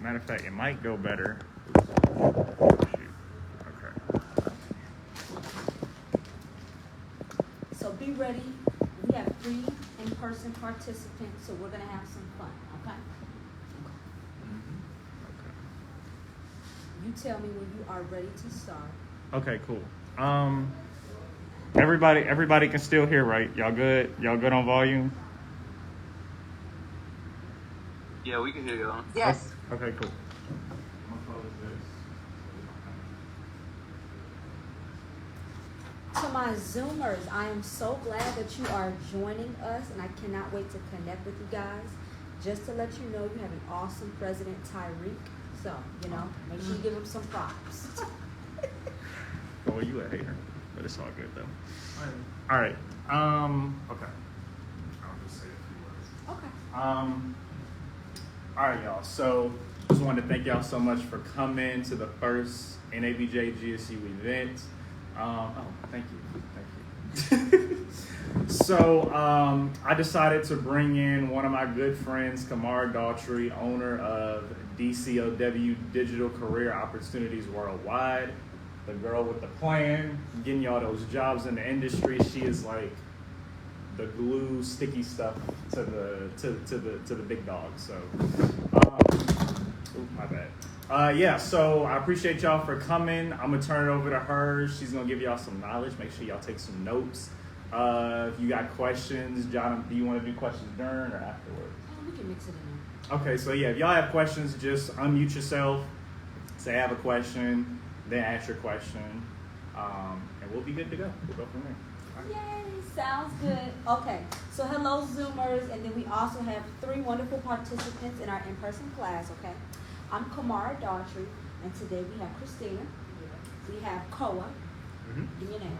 Matter of fact, it might go better. Shoot. Okay. So be ready. We have 3 in-person participants, so we're going to have some fun, okay? Okay. You tell me when you are ready to start. Okay, cool. Everybody can still hear, right? Y'all good? Y'all good on volume? Yeah, we can hear you. Yes. Okay, cool. To my Zoomers, I am so glad that you are joining us, and I cannot wait to connect with you guys. Just to let you know, you have an awesome President Tyreek. So, make sure you give him some props. Oh, you a hater, but it's all good though. All right. Okay. I'll just say a few words. Okay. All right, y'all. So, just wanted to thank y'all so much for coming to the first NABJ-GSU event. Thank you. So, I decided to bring in one of my good friends, Kamara Daughtry, owner of DCOW Digital Career Opportunities Worldwide. The girl with the plan, getting y'all those jobs in the industry. She is like the glue, sticky stuff to the big dog. So, my bad. So I appreciate y'all for coming. I'm gonna turn it over to her. She's gonna give y'all some knowledge. Make sure y'all take some notes. If you got questions, John, do you want to do questions during or afterwards? We can mix it in. Okay, so yeah, if y'all have questions, just unmute yourself, say I have a question, then ask your question, and we'll be good to go. We'll go from there. Yay, sounds good. Okay, so hello Zoomers, and then we also have 3 wonderful participants in our in-person class, okay? I'm Kamara Daughtry, and today we have Christina, we have Koa, give me your name.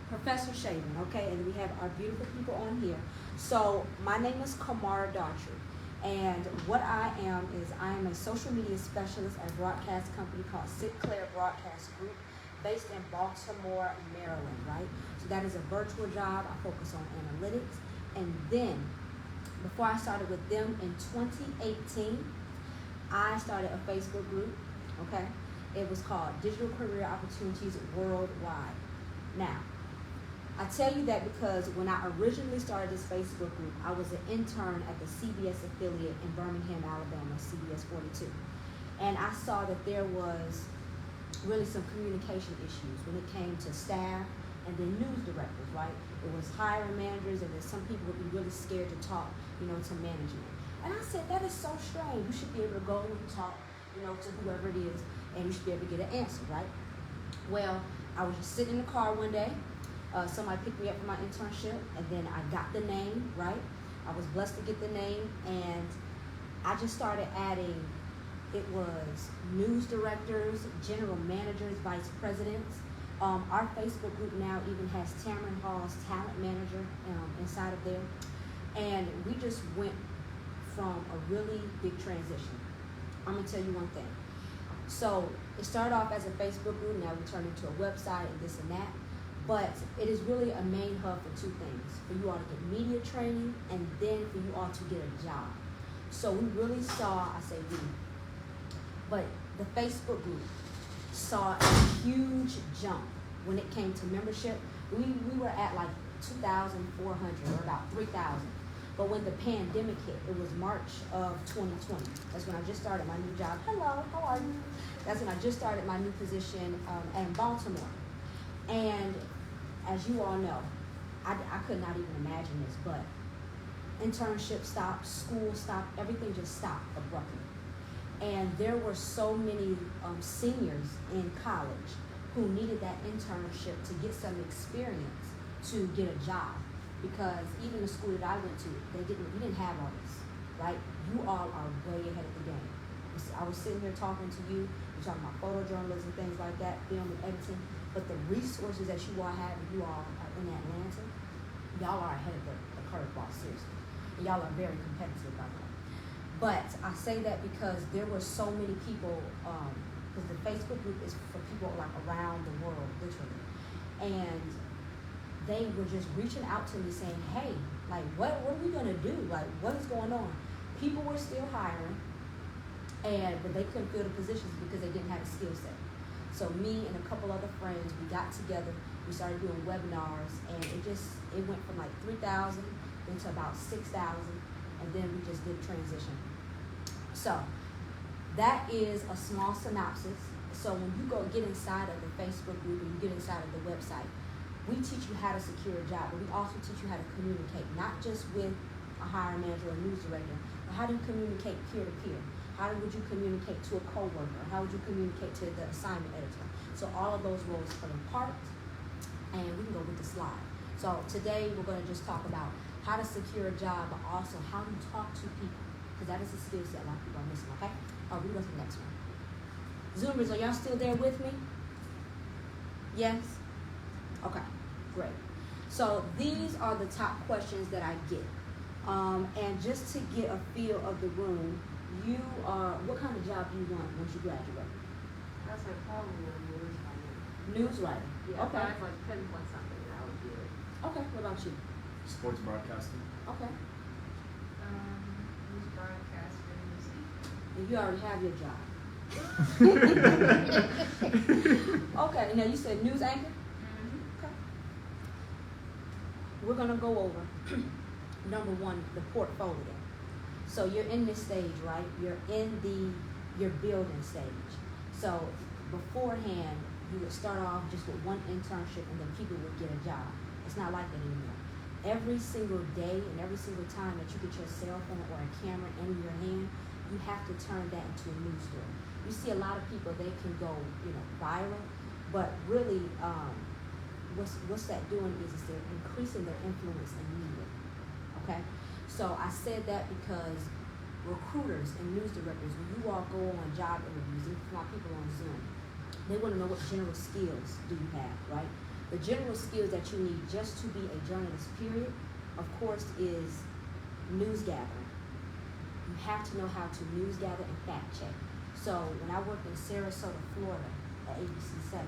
Professor Shaven, okay, and we have our beautiful people on here. So my name is Kamara Daughtry, and what I am a social media specialist at a broadcast company called Sinclair Broadcast Group, based in Baltimore, Maryland, right? So that is a virtual job. I focus on analytics. And then, before I started with them in 2018, I started a Facebook group, okay? It was called Digital Career Opportunities Worldwide. Now, I tell you that because when I originally started this Facebook group, I was an intern at the CBS affiliate in Birmingham, Alabama, CBS 42. And I saw that there was really some communication issues when it came to staff and then news directors, right? It was hiring managers, and then some people would be really scared to talk, to management. And I said, that is so strange. You should be able to go and talk, to whoever it is, and you should be able to get an answer, right? Well, I was just sitting in the car one day. Somebody picked me up for my internship, and then I got the name, right? I was blessed to get the name, and I just started adding, it was news directors, general managers, vice presidents. Our Facebook group now even has Tamron Hall's talent manager inside of there. And we just went from a really big transition. I'm gonna tell you one thing. So it started off as a Facebook group, now we turned into a website and this and that. But it is really a main hub for 2 things. For you all to get media training, and then for you all to get a job. So we really saw, I say we, but the Facebook group saw a huge jump when it came to membership. We were at like 2,400 or about 3,000. But when the pandemic hit, it was March of 2020. That's when I just started my new job. Hello, how are you? That's when I just started my new position in Baltimore. And as you all know, I could not even imagine this, but internship stopped, school stopped, everything just stopped abruptly. And there were so many seniors in college who needed that internship to get some experience to get a job. Because even the school that I went to, we didn't have all this, right? You all are way ahead of the game. I was sitting here talking to you, we're talking about photojournalism, things like that, film and editing, but the resources that you all have, if you all are in Atlanta, y'all are ahead of the curveball, seriously. And y'all are very competitive about that. But I say that because there were so many people, because the Facebook group is for people like around the world, literally. And they were just reaching out to me saying, hey, like, what are we gonna do? Like, what is going on? People were still hiring, but they couldn't fill the positions because they didn't have a skill set. So me and a couple other friends, we got together, we started doing webinars, and it went from like 3,000 into about 6,000, and then we just did transition. So that is a small synopsis. So when you go get inside of the Facebook group and you get inside of the website, we teach you how to secure a job, but we also teach you how to communicate, not just with a hiring manager or a news director, but how do you communicate peer to peer? How would you communicate to a coworker? How would you communicate to the assignment editor? So all of those roles play a part, and we can go with the slide. So today we're going to just talk about how to secure a job, but also how to talk to people, because that is a skill set a lot of people are missing, okay? Oh, we go to the next one. Zoomers, are y'all still there with me? Yes? Okay, great. So these are the top questions that I get. And just to get a feel of the room, what kind of job do you want once you graduate? That's like probably a news writer. News writer. Yeah, Okay. if I like pinpoint something, that would be it. Okay, what about you? Sports broadcasting. Okay. News broadcaster, news anchor. And you already have your job. Okay, now you said news anchor? Okay. We're gonna go over number one, the portfolio. So you're in this stage, right? You're in your building stage. So beforehand, you would start off just with one internship and then people would get a job. It's not like that anymore. Every single day and every single time that you get your cell phone or a camera in your hand, you have to turn that into a news story. You see a lot of people, they can go, viral, but really, what's that doing is they're increasing their influence in media, okay? So I said that because recruiters and news directors, when you all go on job interviews, even my people on Zoom, they want to know what general skills do you have, right? The general skills that you need just to be a journalist, period, of course, is news gathering. You have to know how to news gather and fact check. So when I worked in Sarasota, Florida at ABC7,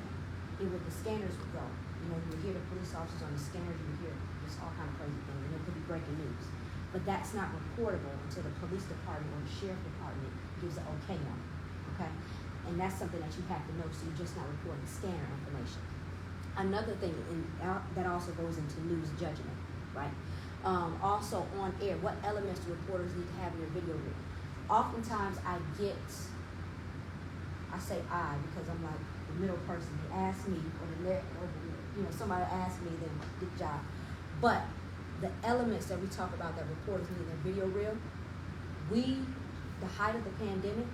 the scanners would go. You would hear the police officers on the scanners, you would hear just all kind of crazy things, and it could be breaking news. But that's not reportable until the police department or the sheriff department gives an okay on it, okay? And that's something that you have to know, so you're just not reporting scanner information. Another thing, that also goes into news judgment, right? Also on air, what elements do reporters need to have in their video reel? Oftentimes I say I because I'm like the middle person. They ask me, or somebody asks me, then good job. But the elements that we talk about that reporters need in their video reel, the height of the pandemic,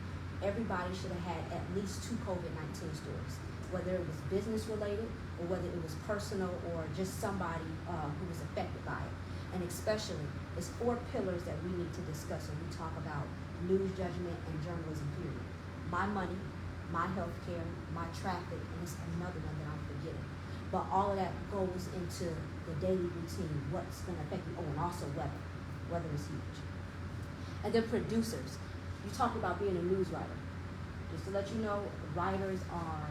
everybody should have had at least 2 COVID-19 stories, whether it was business related or whether it was personal or just somebody who was affected by it. And especially, it's 4 pillars that we need to discuss when we talk about news judgment and journalism, period. My money, my health care, my traffic, and it's another one that I'm forgetting. But all of that goes into the daily routine, what's going to affect you. Oh, and also weather. Weather is huge. And then producers. You talk about being a news writer. Just to let you know, writers are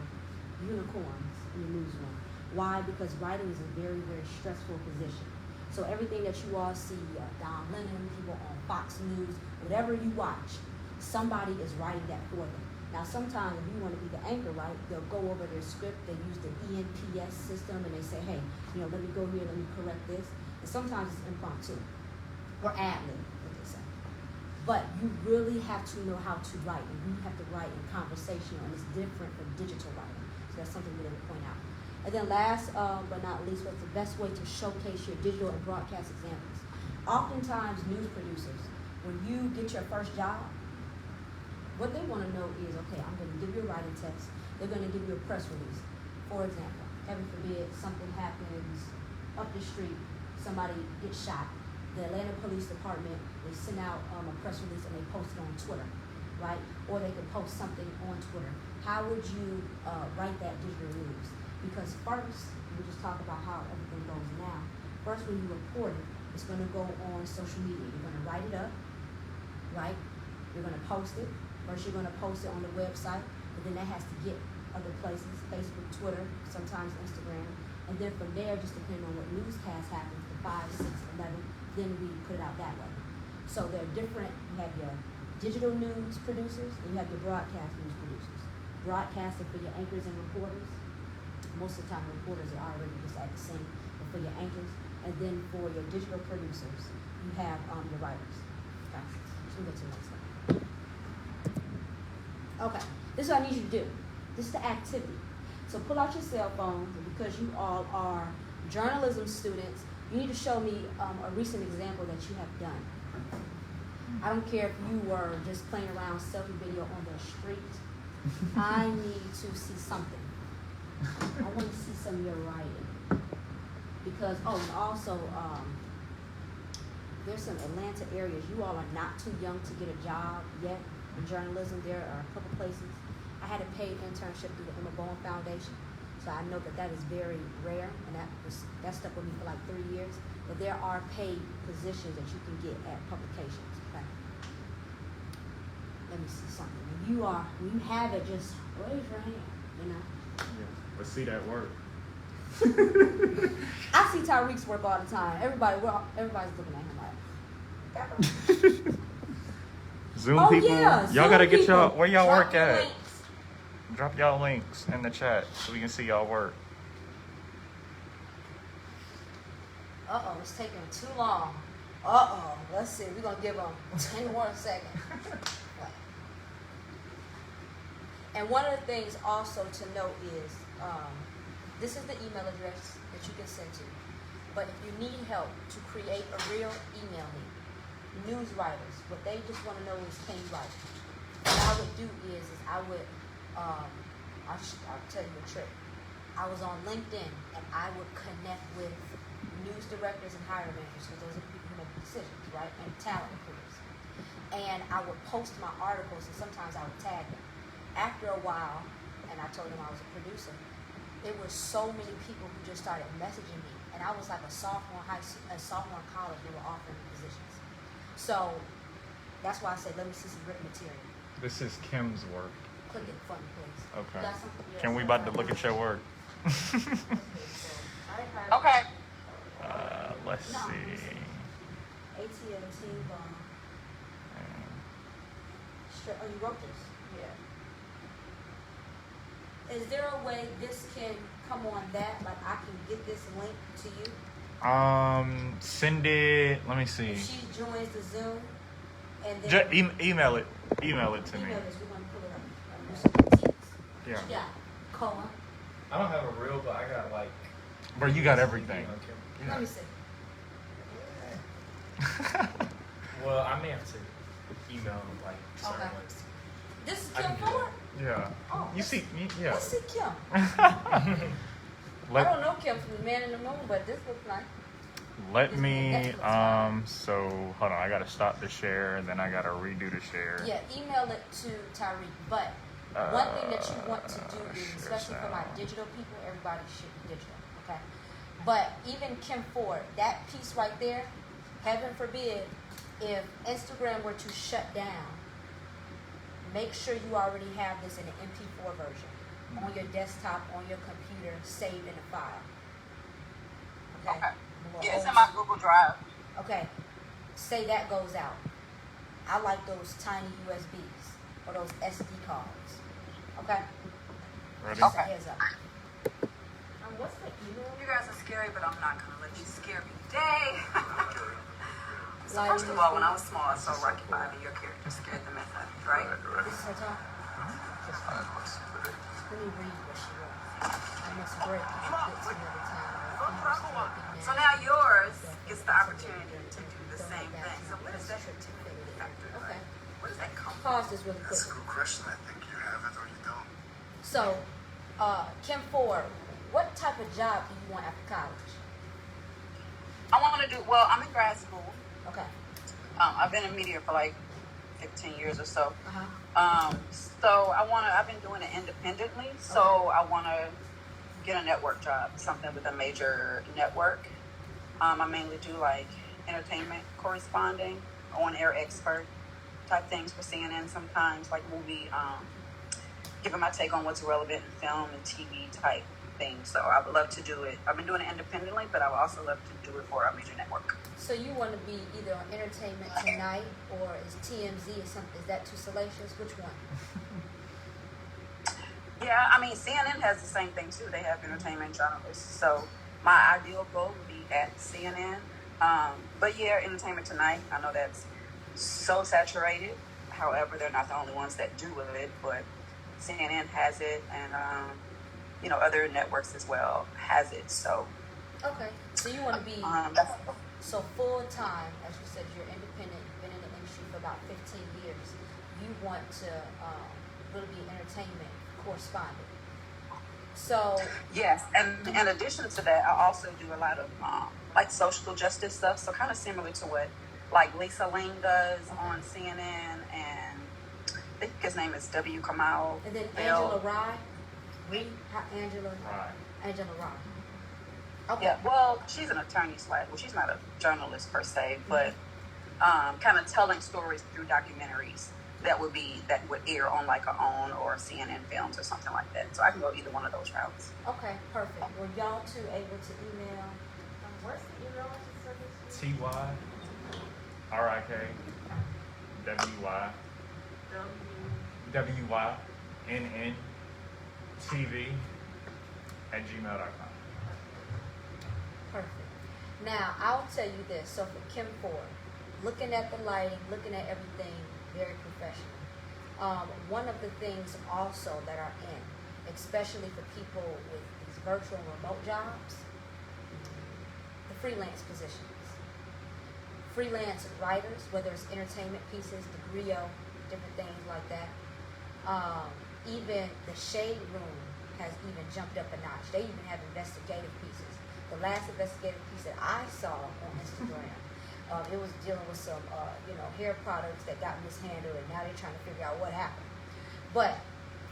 unicorns in the newsroom. Why? Because writing is a very, very stressful position. So everything that you all see, Don Lennon, people on Fox News, whatever you watch, somebody is writing that for them. Now, sometimes if you want to be the anchor, right, they'll go over their script, they use the ENPS system, and they say, hey, let me go here, let me correct this. And sometimes it's impromptu, or ad-lib, what they say. But you really have to know how to write, and you have to write in conversational, and it's different from digital writing. So that's something we didn't point out. And then last but not least, what's the best way to showcase your digital and broadcast examples? Oftentimes, news producers, when you get your first job, what they want to know is, okay, I'm going to give you a writing test. They're going to give you a press release. For example, heaven forbid, something happens up the street, somebody gets shot. The Atlanta Police Department, they send out a press release and they post it on Twitter, right? Or they could post something on Twitter. How would you write that digital news? Because first, we just talk about how everything goes now. First, when you report it, it's going to go on social media. You're going to write it up, right? You're going to post it. First, you're going to post it on the website, but then that has to get other places, Facebook, Twitter, sometimes Instagram. And then from there, just depending on what newscast happens, the 5, 6, 11, then we put it out that way. So they're different. You have your digital news producers, and you have your broadcast news producers. Broadcasting for your anchors and reporters. Most of the time, reporters are already just at the scene, but for your anchors, and then for your digital producers, you have your writers. Okay, so we'll get to the next slide. Okay, this is what I need you to do. This is the activity. So pull out your cell phones, and because you all are journalism students, you need to show me a recent example that you have done. I don't care if you were just playing around selfie video on the street. I need to see something. I want to see some of your writing. Because, and also, there's some Atlanta areas. You all are not too young to get a job yet in journalism. There are a couple places. I had a paid internship through the Emma Bowen Foundation. So I know that is very rare, and that stuck with me for like 3 years. But there are paid positions that you can get at publications. Okay. Let me see something. When you have it, just raise your hand. You know. Yeah, let's see that work. I see Tyreek's work all the time. everybody's looking at him like. Zoom people, yeah, y'all gotta get people. where y'all Drop work your at. links. Drop y'all links in the chat so we can see y'all work. It's taking too long. Let's see. We're gonna give them 10 more seconds. And one of the things also to note is, this is the email address that you can send to. But if you need help to create a real email me, news writers, what they just want to know is, can you write? What I would do is I would, I'll tell you a trick. I was on LinkedIn and I would connect with news directors and hiring managers, because those are the people who make decisions, right? And talent recruiters. And I would post my articles, and sometimes I would tag them. After a while, and I told them I was a producer, there were so many people who just started messaging me, and I was like a sophomore in college. They were offering me positions. So that's why I said, let me see some written material. This is Kim's work. Click it for me, please. Okay. Got something? Yes, Can we about to look at your work? Okay. Let's see. AT&T bomb. Oh, you wrote this? Yeah. Is there a way this can come on that? Like I can get this link to you? Send it. Let me see. If she joins the Zoom, and then Email it. Email it to me. email this. We're gonna pull it up. Do some critiques. Yeah. Yeah. Cola. I don't have a reel, but I got like. Bro, you got everything. Let me see. Well, I may have to email like certain Okay. ones. This is I Kim can do Ford? Yeah. Oh, You see, yeah. Let's see Kim. I don't know Kim from the Man in the Moon, but this looks nice. Let me, so hold on, I gotta stop the share, and then I gotta redo the share. Yeah, email it to Tyreek. But one thing that you want to do is, share especially for my sound. digital people, everybody should be digital, okay? But even Kim Ford, that piece right there, heaven forbid, if Instagram were to shut down, make sure you already have this in an MP4 version on your desktop, on your computer, saved in a file. Okay. Yeah, it's in my Google Drive. Okay. Say that goes out. I like those tiny USBs or those SD cards. Okay? Ready? Just a heads up. What's the email? You guys are scary, but I'm not gonna let you scare me today. So Like first of all, when I was small, I saw Rocky V, and your character scared the mess out of me, right? This is her talk. Let me read what she wrote. I must break and get to another time. So now yours gets the opportunity to do the same thing. So what is that factor? Okay. Where does that come from? Pause this really quick. That's a good question. I think you have it or you don't. So, Kim Ford, what type of job do you want after college? I want to do, well, I'm in grad school. Okay. I've been in media for like 15 years or so. Uh-huh. So I've been doing it independently. So I want to get a network job, something with a major network. I mainly do like entertainment corresponding, on-air expert type things for CNN sometimes, like movie, giving my take on what's relevant in film and TV type thing. So I would love to do it. I've been doing it independently, but I would also love to do it for a major network. So you want to be either on Entertainment Tonight or is TMZ or something? Is that too salacious? Which one? Yeah, I mean, CNN has the same thing too. They have entertainment journalists. So my ideal goal would be at CNN. But yeah, Entertainment Tonight, I know that's so saturated. However, they're not the only ones that do it, but CNN has it, and other networks as well has it. So Okay. So you want to be that's so full time, as you said, you're independent. You've been in the industry for about 15 years. You want to really be an entertainment correspondent. So yes, and in addition to that, I also do a lot of like social justice stuff. So kind of similar to what like Lisa Ling does on CNN, and I think his name is W. Kamau. and then Bell. Angela Rye. Angela Right. Rye. Okay. Yeah, well, she's an attorney / well, she's not a journalist per se, but kind of telling stories through documentaries that would air on like a OWN or CNN Films or something like that. So I can go either one of those routes. Okay. Perfect. Were y'all two able to email? What's the email service? TYRIK WYNNTV@gmail.com. Perfect. Now, I'll tell you this. So for Kim Ford, looking at the lighting, looking at everything, very professional. One of the things also that are in, especially for people with these virtual and remote jobs, the freelance positions. Freelance writers, whether it's entertainment pieces, the griot, different things like that. Even the Shade Room has even jumped up a notch. They even have investigative pieces. The last investigative piece that I saw on Instagram, it was dealing with some, hair products that got mishandled, and now they're trying to figure out what happened. But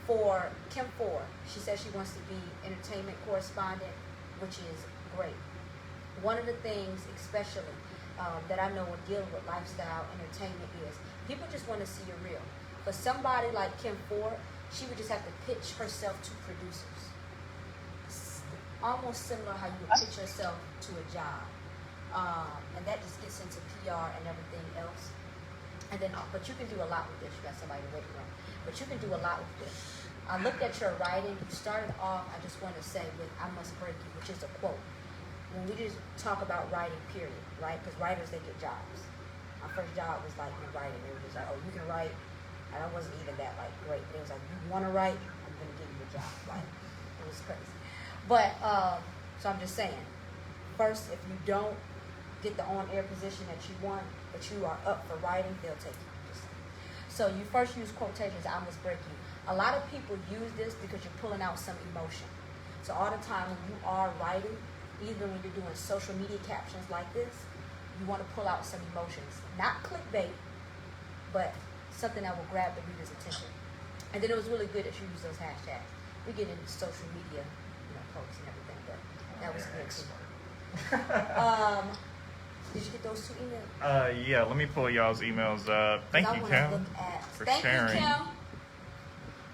for Kim Ford, she says she wants to be entertainment correspondent, which is great. One of the things, especially that I know when dealing with lifestyle entertainment, is people just want to see you real. For somebody like Kim Ford, she would just have to pitch herself to producers. Almost similar how you would pitch yourself to a job. And that just gets into PR and everything else. And then, but you can do a lot with this. You got somebody to wait around. But you can do a lot with this. I looked at your writing. You started off, I just want to say, with "I must break you," which is a quote. When we just talk about writing, period, right? Because writers, they get jobs. My first job was like in writing. They were just like, "Oh, you can write," and I wasn't even that like great. But it was like, "You want to write? I'm gonna give you a job." Like, it was crazy. But so I'm just saying, first, if you don't get the on-air position that you want, but you are up for writing, they'll take you. Just saying. So you first use quotations. "I must break you." A lot of people use this because you're pulling out some emotion. So all the time when you are writing, even when you're doing social media captions like this, you want to pull out some emotions. Not clickbait, but something that will grab the reader's attention. And then it was really good that you use those hashtags. We get into social media, posts and everything, but that was good too. Did you get those two emails? Yeah, let me pull y'all's emails up. Thank you, Kim, for sharing. Thank you, Kim.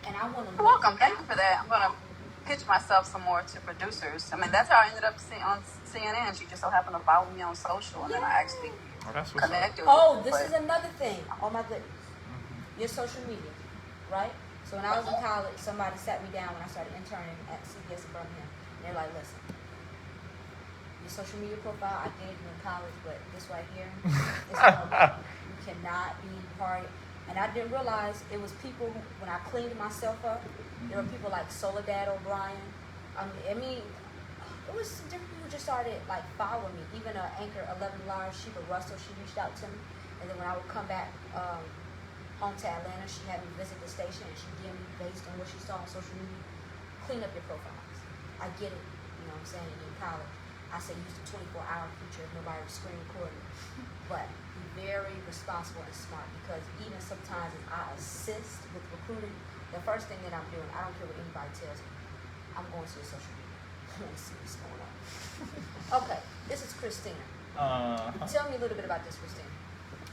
And I want to You're welcome. Thank you for that. I'm gonna pitch myself some more to producers. I mean, that's how I ended up on CNN. She just so happened to follow me on social, and then I actually That's what's up. connected. Oh, with this her. is another thing. Oh my goodness. Your social media, right? So when I was in college, somebody sat me down when I started interning at CBS in Birmingham. And they're like, "Listen, your social media profile, I gave you in college, but this right here, it's public. You cannot be part." And I didn't realize it was people who, when I cleaned myself up, there were people like Soledad O'Brien. I mean, it was some different people who just started like following me. Even anchor 11 Live, Sheba Russell, she reached out to me. And then when I would come back home to Atlanta, she had me visit the station, and she gave me based on what she saw on social media. Clean up your profiles. I get it, you know what I'm saying, in college. I say use the 24-hour feature if nobody was screen recording. But be very responsible and smart, because even sometimes as I assist with recruiting, the first thing that I'm doing, I don't care what anybody tells me, I'm going to your social media. I want to see what's going on. Okay, this is Christina. Tell me a little bit about this, Christina.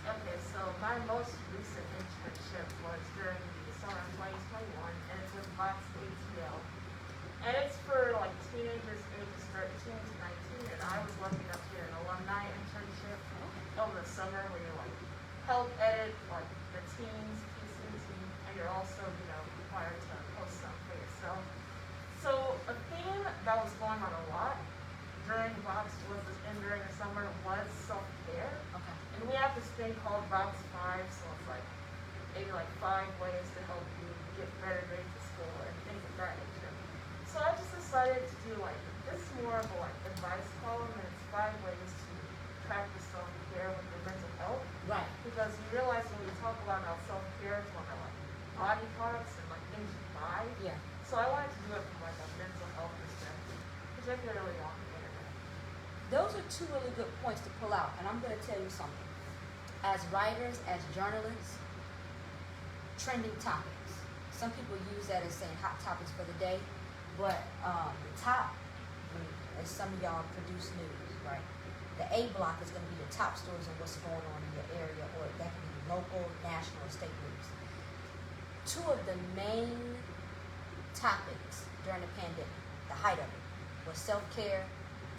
Okay, so my most recent internship was during the summer of 2021, and it's with Vox ATL. And it's for like teenagers ages 13 to 19, and I was lucky enough to get an alumni internship over the summer where you like help edit like the team's PCT, and you're also, required to post some for yourself. So a theme that was going on a lot during during the summer was self-care. Okay. And we have this thing called Box 5, so it's like maybe like 5 ways to help you get better grades at school and things of that nature. So I just decided to do like this more of a like advice column, and it's 5 ways to practice self-care with your mental health. Right. Because you realize when we talk about self-care, it's one of like body parts and like things you buy. Yeah. So I wanted to do it from like a mental health perspective, particularly on the internet. Those are 2 really good points to pull out, and I'm going to tell you something. As writers, as journalists, trending topics. Some people use that as saying hot topics for the day, but the top, as some of y'all produce news, right? The A block is going to be the top stories of what's going on in your area, or that can be local, national, or state news. 2 of the main topics during the pandemic, the height of it, was self-care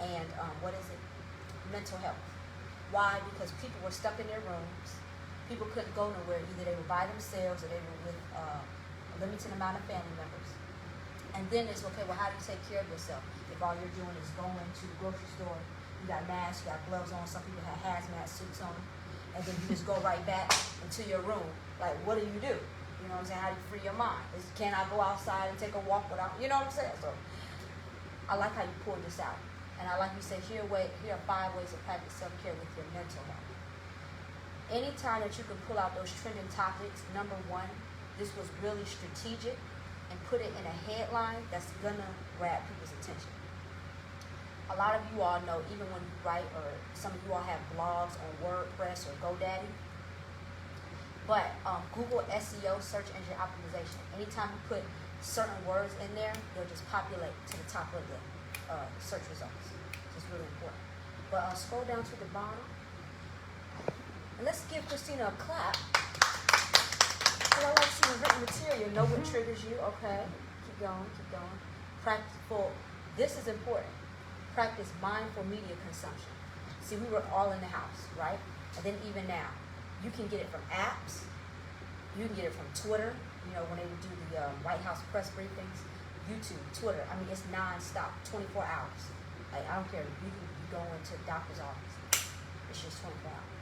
and mental health. Why? Because people were stuck in their rooms. People couldn't go nowhere. Either they were by themselves or they were with a limited amount of family members. And then it's, okay, well, how do you take care of yourself? If all you're doing is going to the grocery store, you got masks, you got gloves on, some people have hazmat suits on, and then you just go right back into your room. Like, what do you do? You know what I'm saying? How do you free your mind? Can I go outside and take a walk without, you know what I'm saying? So I like how you pulled this out. And I like you said, here are 5 ways to practice self-care with your mental health. Anytime that you can pull out those trending topics, number 1, this was really strategic, and put it in a headline that's gonna grab people's attention. A lot of you all know, even when you write, or some of you all have blogs on WordPress or GoDaddy, but Google SEO, search engine optimization, anytime you put certain words in there, they'll just populate to the top of the search results. It's really important. But scroll down to the bottom, and let's give Christina a clap. I like seeing written material. Know what triggers you. Okay, keep going. Practical. This is important. Practice mindful media consumption. See, we were all in the house, right? And then even now, you can get it from apps. You can get it from Twitter. When they would do the White House press briefings. YouTube, Twitter. I mean, it's nonstop, 24 hours. Like, I don't care. You go into the doctor's office. It's just 24 hours.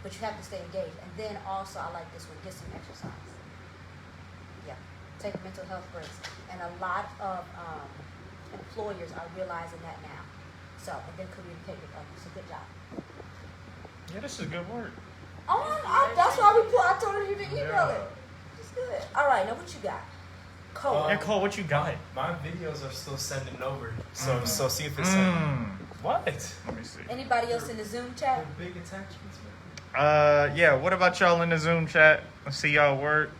But you have to stay engaged. And then also, I like this one, get some exercise. Yeah, take mental health breaks. And a lot of employers are realizing that now. So, and then communicate with others. So, good job. Yeah, this is good work. That's why I told her you to email it. It's good. All right, now what you got? Cole. Yeah, Cole, what you got? My videos are still sending over. So see if it's sending. What? Let me see. Anybody else in the Zoom chat? They're big attachments, man. Yeah, what about y'all in the Zoom chat? Let's see y'all work.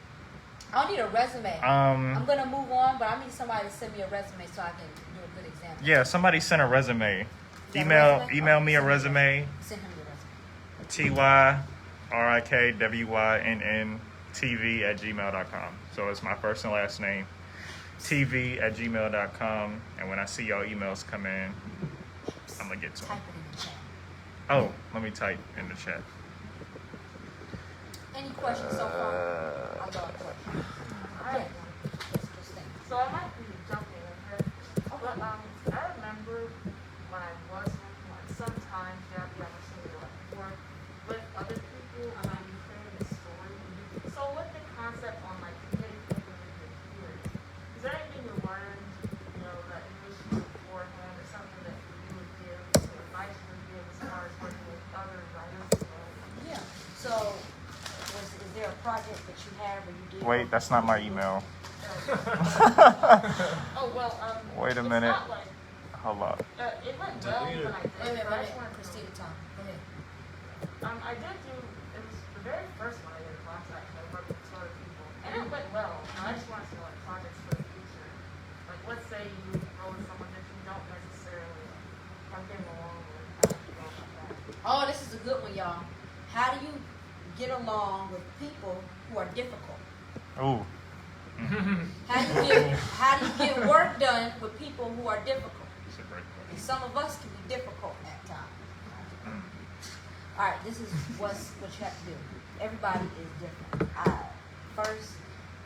I don't need a resume. I'm gonna move on, but I need somebody to send me a resume so I can do a good example. Yeah, somebody sent a resume. Email me a resume. Send him the resume. TYRIKWYNNTV@gmail.com. So it's my first and last name, TV@gmail.com. And when I see y'all emails come in, I'm gonna get to them. Type it in the chat. Oh, let me type in the chat. Any questions so far? I love questions. Alright. Just think. So I might be jumping in here, but I remember when I was sometimes you have the opportunity to work with other people and you creating a story. So with the concept on like getting people with your peers, is there anything you learned, that you wish you knew beforehand, or something that you would give, some advice you would give as far as working with other writers as well? Yeah. So, is there a project that you have or you did? Wait, that's not my email. Oh well, Wait a it's minute. not like, Hold up. it went well when I did it. I just wanted to Christina talk. Go ahead. I did do, it was the very first one I did a contract, I worked with sort of people, and it went well. I just wanted to know, like, projects for the future. Like, let's say you roll with someone that you don't necessarily are getting along with, how do you go about that? Oh, this is a good one, y'all. How do you get along with people who are difficult? Ooh. How do you get work done with people who are difficult? Great And question. some of us can be difficult at times. All right, this is what you have to do. Everybody is different. First,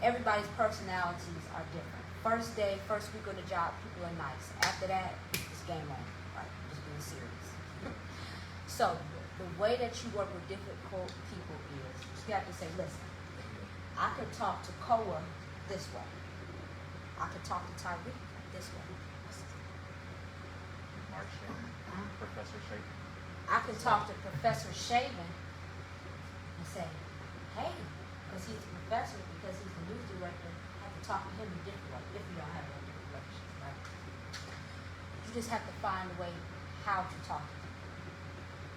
everybody's personalities are different. First day, first week on the job, people are nice. After that, it's game on. Right? Just being serious. So, the way that you work with difficult people is you have to say, listen, I could talk to Koa this way. I could talk to Tyreek this way. Mark Shaver, Professor Shaver. I can talk to Professor Shaven and say, hey, because he's a professor, because he's the news director, I have to talk to him in a different way if you don't have a different relationship, right? You just have to find a way how to talk to him.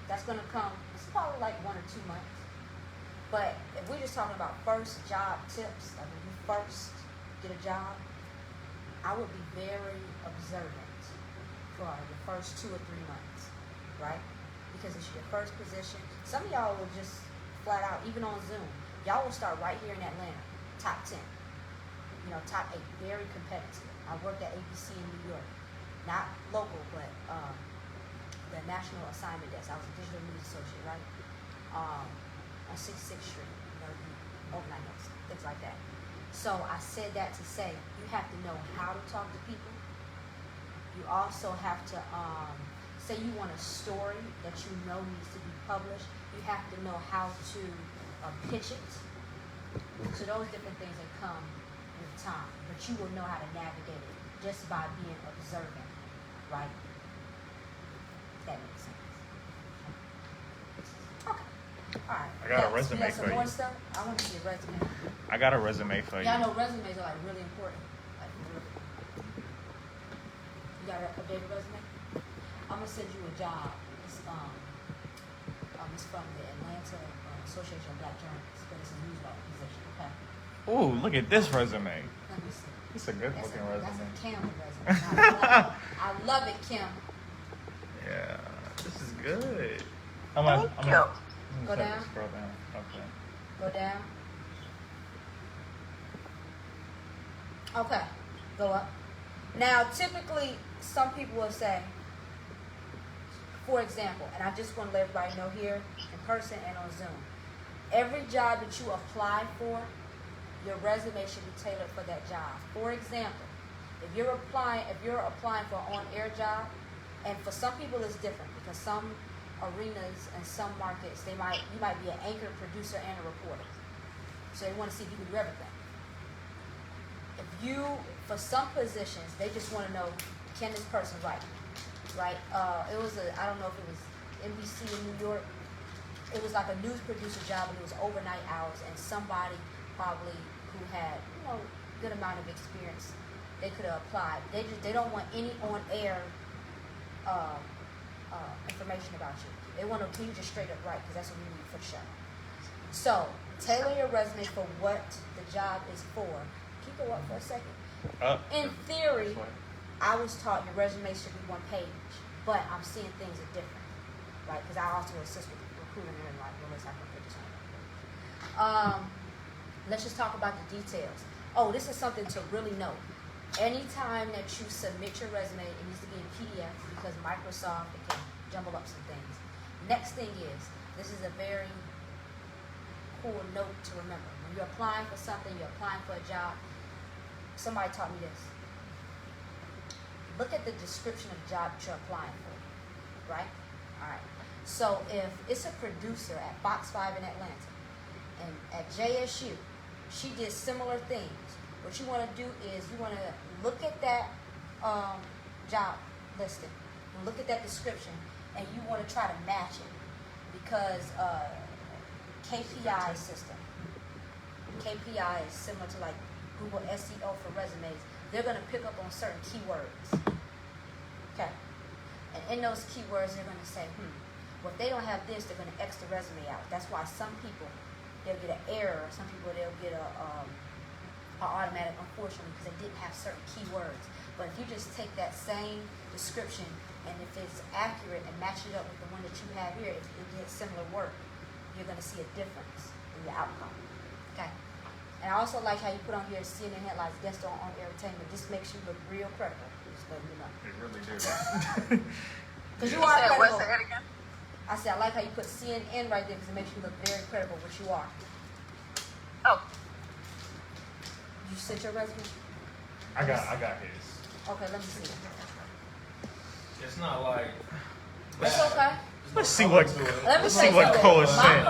That's going to come, it's probably like 1 or 2 months. But if we're just talking about first job tips, like when you first get a job, I would be very observant for the first 2 or 3 months, right? Because it's your first position. Some of y'all will just flat out, even on Zoom, y'all will start right here in Atlanta, top 10. You know, top 8, very competitive. I worked at ABC in New York, not local, but the national assignment desk. I was a digital news associate, right? On 66th Street, you know, overnight notes, things like that. So I said that to say, you have to know how to talk to people. You also have to, say you want a story that you know needs to be published, you have to know how to pitch it. So those different things that come with time, but you will know how to navigate it just by being observant, right? That makes sense. Okay. All right. I got a resume you got some for more you. stuff? I want to see a resume. I got a resume for you. Y'all know resumes are like really important. Like really. You got an updated resume? I'm gonna send you a job. It's from the Atlanta Association of Black Journalists, but it's a newsletter position. Okay. Ooh, look at this resume. Let me see. It's a good looking That's resume. a Kim resume. I love it, Kim. Yeah, this is good. Thank you. Go down. Scroll down. Okay. Go down. Okay. Go up. Now, typically, some people will say, for example, and I just want to let everybody know here in person and on Zoom, every job that you apply for, your resume should be tailored for that job. For example, if you're applying for an on-air job, and for some people it's different because some arenas and some markets you might be an anchor, producer, and a reporter. So they want to see if you can do everything. For some positions, they just want to know, can this person write? Right? I don't know if it was NBC in New York. It was like a news producer job, and it was overnight hours, and somebody probably who had, good amount of experience, they could have applied. They don't want any on-air information about you. They want to, can you just straight up write, because that's what we need for the show. So, tailor your resume for what the job is for. Can you go up for a second? In theory, I was taught your resume should be 1 page, but I'm seeing things are different, right? Because I also assist with recruiting and like, well, let's have to put this on. Let's just talk about the details. Oh, this is something to really know. Anytime that you submit your resume, it needs to be in PDF because Microsoft, it can jumble up some things. Next thing is, this is a very cool note to remember. When you're applying for something, you're applying for a job, somebody taught me this. Look at the description of the job that you're applying for, right? All right. So if it's a producer at Fox 5 in Atlanta and at JSU, she did similar things. What you want to do is you want to look at that job listing, and look at that description, and you want to try to match it because KPI system. KPI is similar to like Google SEO for resumes. They're going to pick up on certain keywords. Okay. And in those keywords, they're going to say, well, if they don't have this, they're going to X the resume out. That's why some people, they'll get an error. Some people, they'll get a automatic, unfortunately, because they didn't have certain keywords. But if you just take that same description, and if it's accurate and match it up with the one that you have here, if it gets similar work, you're going to see a difference in your outcome. Okay? And And I also like how you put on here CNN headlines, guest on entertainment. This makes you look real credible. Just letting you know. It really do. Because you You are said what? credible. Say it again. I said, I like how you put CNN right there because it makes you look very credible, which you are. Oh, You sent your resume? I got his. Okay, let me see it. It's not like. It's okay. Let's see what. Let me Let's say see what something. Cole is saying.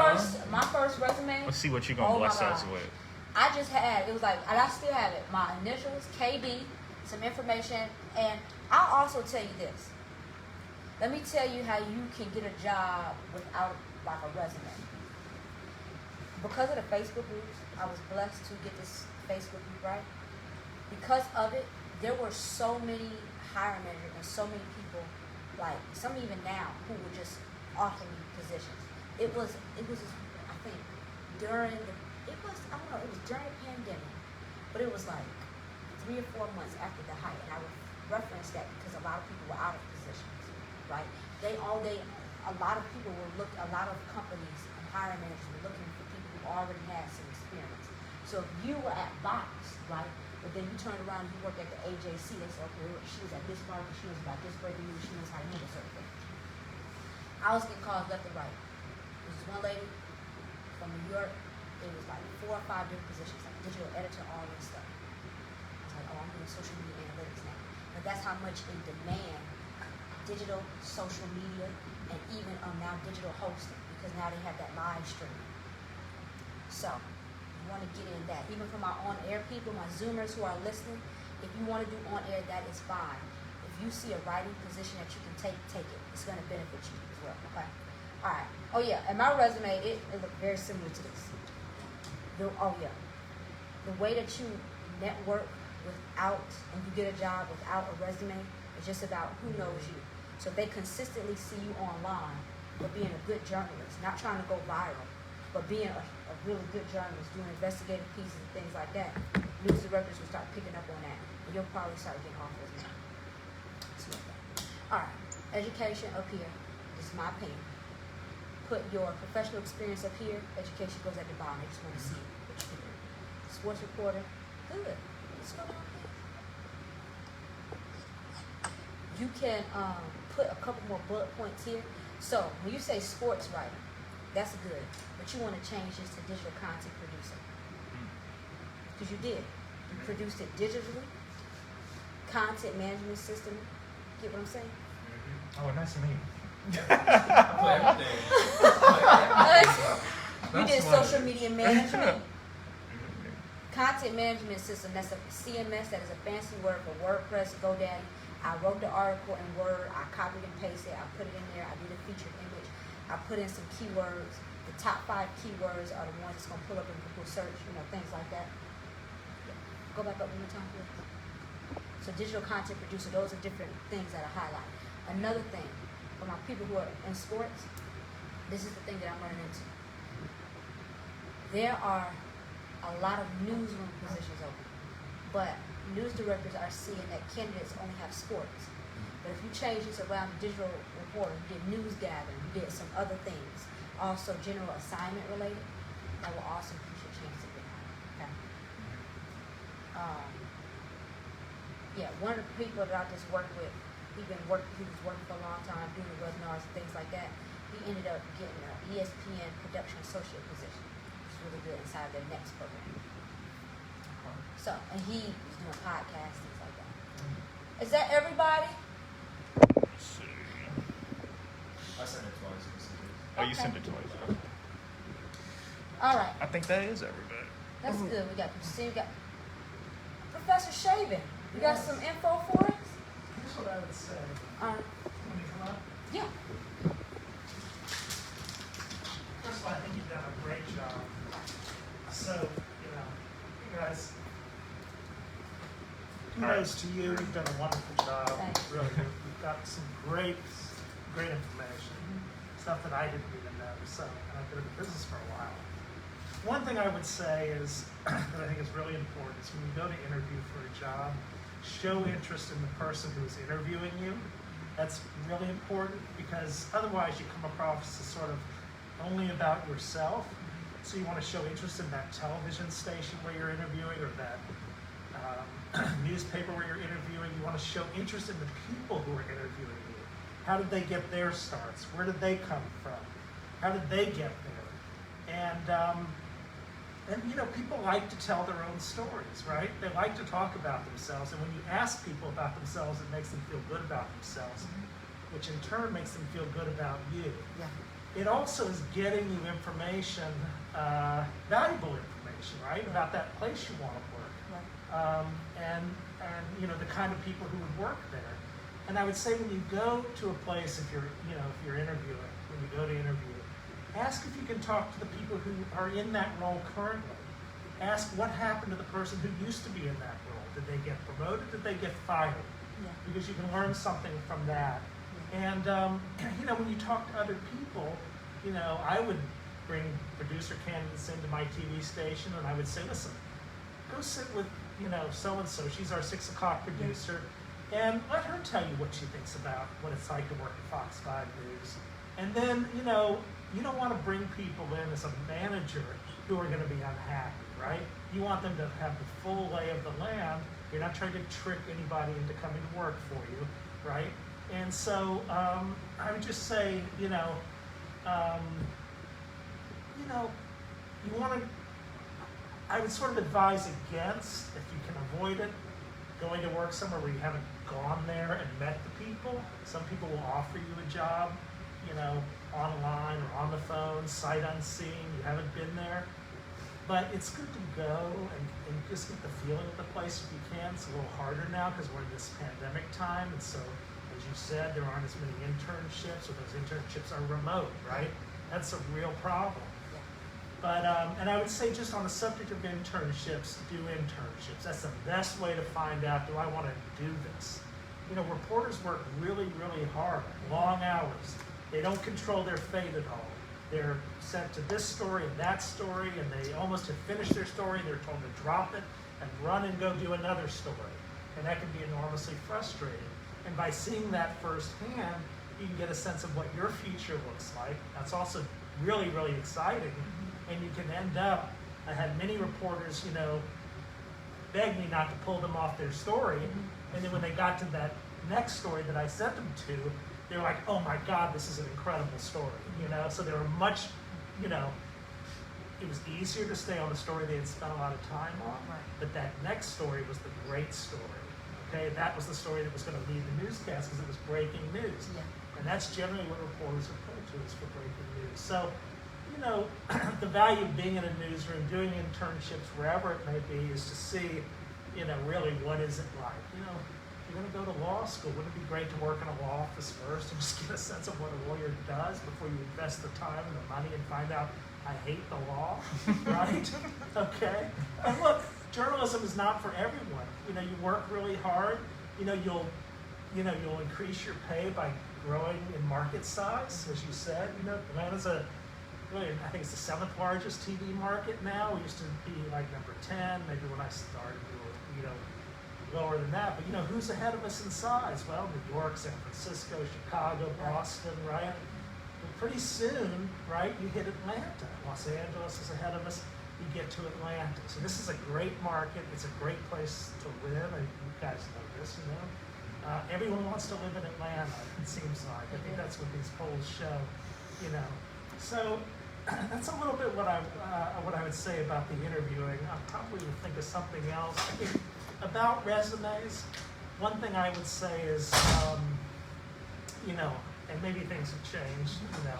My first resume. Let's see what you're gonna Oh my bless us God. with. I just had, it was like, and I still have it. My initials, KB, some information, and I'll also tell you this. Let me tell you how you can get a job without like a resume. Because of the Facebook groups, I was blessed to get this Facebook group, right? Because of it, there were so many hiring managers and so many people, like some even now, who would just offer me positions. It was I think during it was during the pandemic, but it was like 3 or 4 months after the height, and I would reference that because a lot of people were out of positions, right? A lot of people a lot of companies and hiring managers were looking for people who already had some experience. So if you were at Box, right, but then you turned around and you worked at the AJC, they said, okay, she was at this market, she was about this breaking news, she knows how to handle certain things. I was getting calls left and right. There was one lady from New York. It was like 4 or 5 different positions, like digital editor, all this stuff. I was like, oh, I'm doing social media analytics now. But that's how much in demand digital, social media, and even now digital hosting, because now they have that live streaming. So you want to get in that. Even for my on-air people, my Zoomers who are listening, if you want to do on-air, that is fine. If you see a writing position that you can take it. It's going to benefit you as well. Okay. All right. Oh yeah, and my resume it looked very similar to this. The way that you network without and you get a job without a resume is just about who knows you. So if they consistently see you online, but being a good journalist, not trying to go viral, but being a really good journalist, doing investigative pieces and things like that, news directors will start picking up on that, and you'll probably start getting offers now. All right, education up here. This is my opinion. Put your professional experience up here. Education goes at the bottom. They just want to see what you can do. Sports reporter, good. Let's go down here. You can put a couple more bullet points here. So when you say sports writer, that's good. But you want to change this to digital content producer. Because you did. You produced it digitally. Content management system. Get what I'm saying? Oh, nice to meet you. You did social media management. Content management system, that's a CMS, that is a fancy word for WordPress, GoDaddy. I wrote the article in Word, I copied and pasted, I put it in there, I did a featured image, I put in some keywords. The top 5 keywords are the ones that's going to pull up in Google search, things like that. Go back up one more time, please. So digital content producer, those are different things that I highlight. Another thing, for my people who are in sports, this is the thing that I'm running into. There are a lot of newsroom positions open, but news directors are seeing that candidates only have sports. But if you change this around to digital reporter, you did news gathering, you did some other things, also general assignment related, that will also increase your chance of getting hired. Okay. One of the people that I just worked with, he was working for a long time, doing webinars and things like that. He ended up getting an ESPN production associate position, which is really good inside their next program. So, and he was doing podcasts, things like that. Is that everybody? Let's see. I sent it twice. Oh, you sent it twice. All right. I think that is everybody. That's good. We got Professor Shaven. You got some info for us? Here's what I would say. When you come up, Yeah. first of all, I think you've done a great job. So, you guys, kudos to you. You've done a wonderful job. Thanks. Really, you've got some great information. Stuff that I didn't even know. So, and I've been in the business for a while. One thing I would say is that I think is really important is when you go to interview for a job, show interest in the person who is interviewing you. That's really important because otherwise you come across as sort of only about yourself. So you want to show interest in that television station where you're interviewing, or that newspaper where you're interviewing. You want to show interest in the people who are interviewing you. How did they get their starts? Where did they come from? How did they get there? And you know, people like to tell their own stories, right? They like to talk about themselves, and when you ask people about themselves, it makes them feel good about themselves, which in turn makes them feel good about you. Yeah. It also is getting you information, valuable information, right, about that place you want to work, and you know, the kind of people who would work there. And I would say when you go to a place, if you're interviewing, when you go to interview, ask if you can talk to the people who are in that role currently. Ask what happened to the person who used to be in that role. Did they get promoted? Did they get fired? Yeah. Because you can learn something from that. And you know, when you talk to other people, you know, I would bring producer candidates into my TV station, and I would say, listen, go sit with, you know, so-and-so. She's our 6 o'clock producer. And let her tell you what she thinks about what it's like to work at Fox 5 News. And then, you know, you don't want to bring people in as a manager who are going to be unhappy, right? You want them to have the full lay of the land. You're not trying to trick anybody into coming to work for you, right? And so I would just say, you want to, I would sort of advise against, if you can avoid it, going to work somewhere where you haven't gone there and met the people. Some people will offer you a job, you know, online or on the phone, sight unseen, you haven't been there. But it's good to go and just get the feeling of the place if you can. It's a little harder now because we're in this pandemic time, and so, as you said, there aren't as many internships, or those internships are remote, right? That's a real problem. But, and I would say, just on the subject of internships, do internships. That's the best way to find out, do I want to do this? You know, reporters work really, really hard, long hours. They don't control their fate at all. They're sent to this story and that story, and they almost have finished their story. They're told to drop it and run and go do another story. And that can be enormously frustrating. And by seeing that firsthand, you can get a sense of what your future looks like. That's also really, really exciting. And you can end up, I had many reporters, you know, beg me not to pull them off their story. And then when they got to that next story that I sent them to, they were like, oh my God, this is an incredible story, you know? So they were much, you know, it was easier to stay on the story they had spent a lot of time on, but that next story was the great story, okay? That was the story that was gonna lead the newscast because it was breaking news. Yeah. And that's generally what reporters are put to, is for breaking news. So, you know, the value of being in a newsroom, doing internships, wherever it may be, is to see, you know, really what is it like, you know? If you're going to go to law school, wouldn't it be great to work in a law office first and just get a sense of what a lawyer does before you invest the time and the money and find out, I hate the law, right? Okay? And look, journalism is not for everyone. You know, you work really hard. You know, you'll increase your pay by growing in market size, as you said. You know, Atlanta's really, I think it's the 7th largest TV market now. We used to be like number 10. Maybe when I started, we were, you know, lower than that. But, you know, who's ahead of us in size? Well, New York, San Francisco, Chicago, Boston, right? But pretty soon, right, you hit Atlanta. Los Angeles is ahead of us. You get to Atlanta. So this is a great market. It's a great place to live. And you guys know this, you know. Everyone wants to live in Atlanta, it seems like. I think that's what these polls show, you know. So that's a little bit what I would say about the interviewing. I probably would think of something else. I think about resumes, one thing I would say is, you know, and maybe things have changed, you know,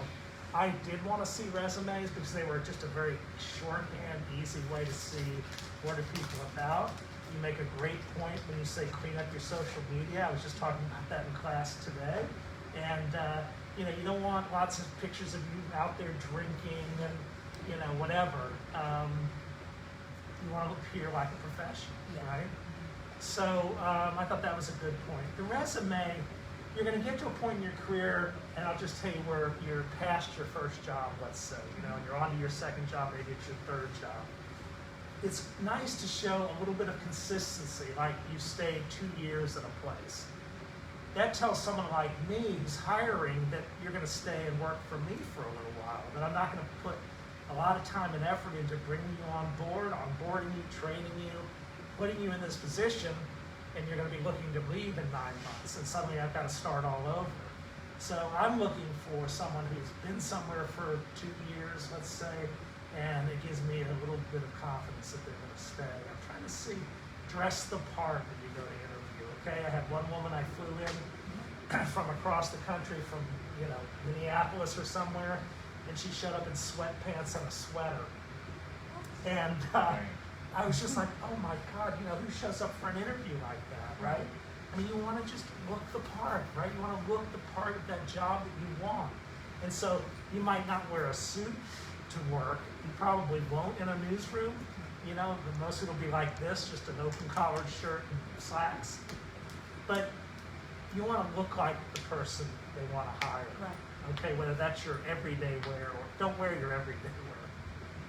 I did want to see resumes because they were just a very shorthand, easy way to see what are people about. You make a great point when you say clean up your social media. I was just talking about that in class today. And, you know, you don't want lots of pictures of you out there drinking and, you know, whatever. You want to appear like a professional, right? So I thought that was a good point. The resume, you're going to get to a point in your career, and I'll just tell you where you're past your first job, let's say. You know, you're on to your second job, maybe it's your third job. It's nice to show a little bit of consistency, like you stayed 2 years at a place. That tells someone like me who's hiring that you're going to stay and work for me for a little while, that I'm not going to put a lot of time and effort into bringing you on board, onboarding you, training you, putting you in this position, and you're going to be looking to leave in 9 months, and suddenly I've got to start all over. So I'm looking for someone who's been somewhere for 2 years, let's say, and it gives me a little bit of confidence that they're going to stay. I'm trying to see, dress the part when you go to interview, okay? I had one woman I flew in from across the country, from Minneapolis or somewhere, and she showed up in sweatpants and a sweater. And I was just like, oh my God, who shows up for an interview like that, right? I mean, you want to just look the part, right? You want to look the part of that job that you want. And so you might not wear a suit to work. You probably won't in a newsroom. Most of it will be like this, just an open collared shirt and slacks. But you want to look like the person they want to hire. Right. Okay, whether that's your everyday wear or don't wear your everyday wear.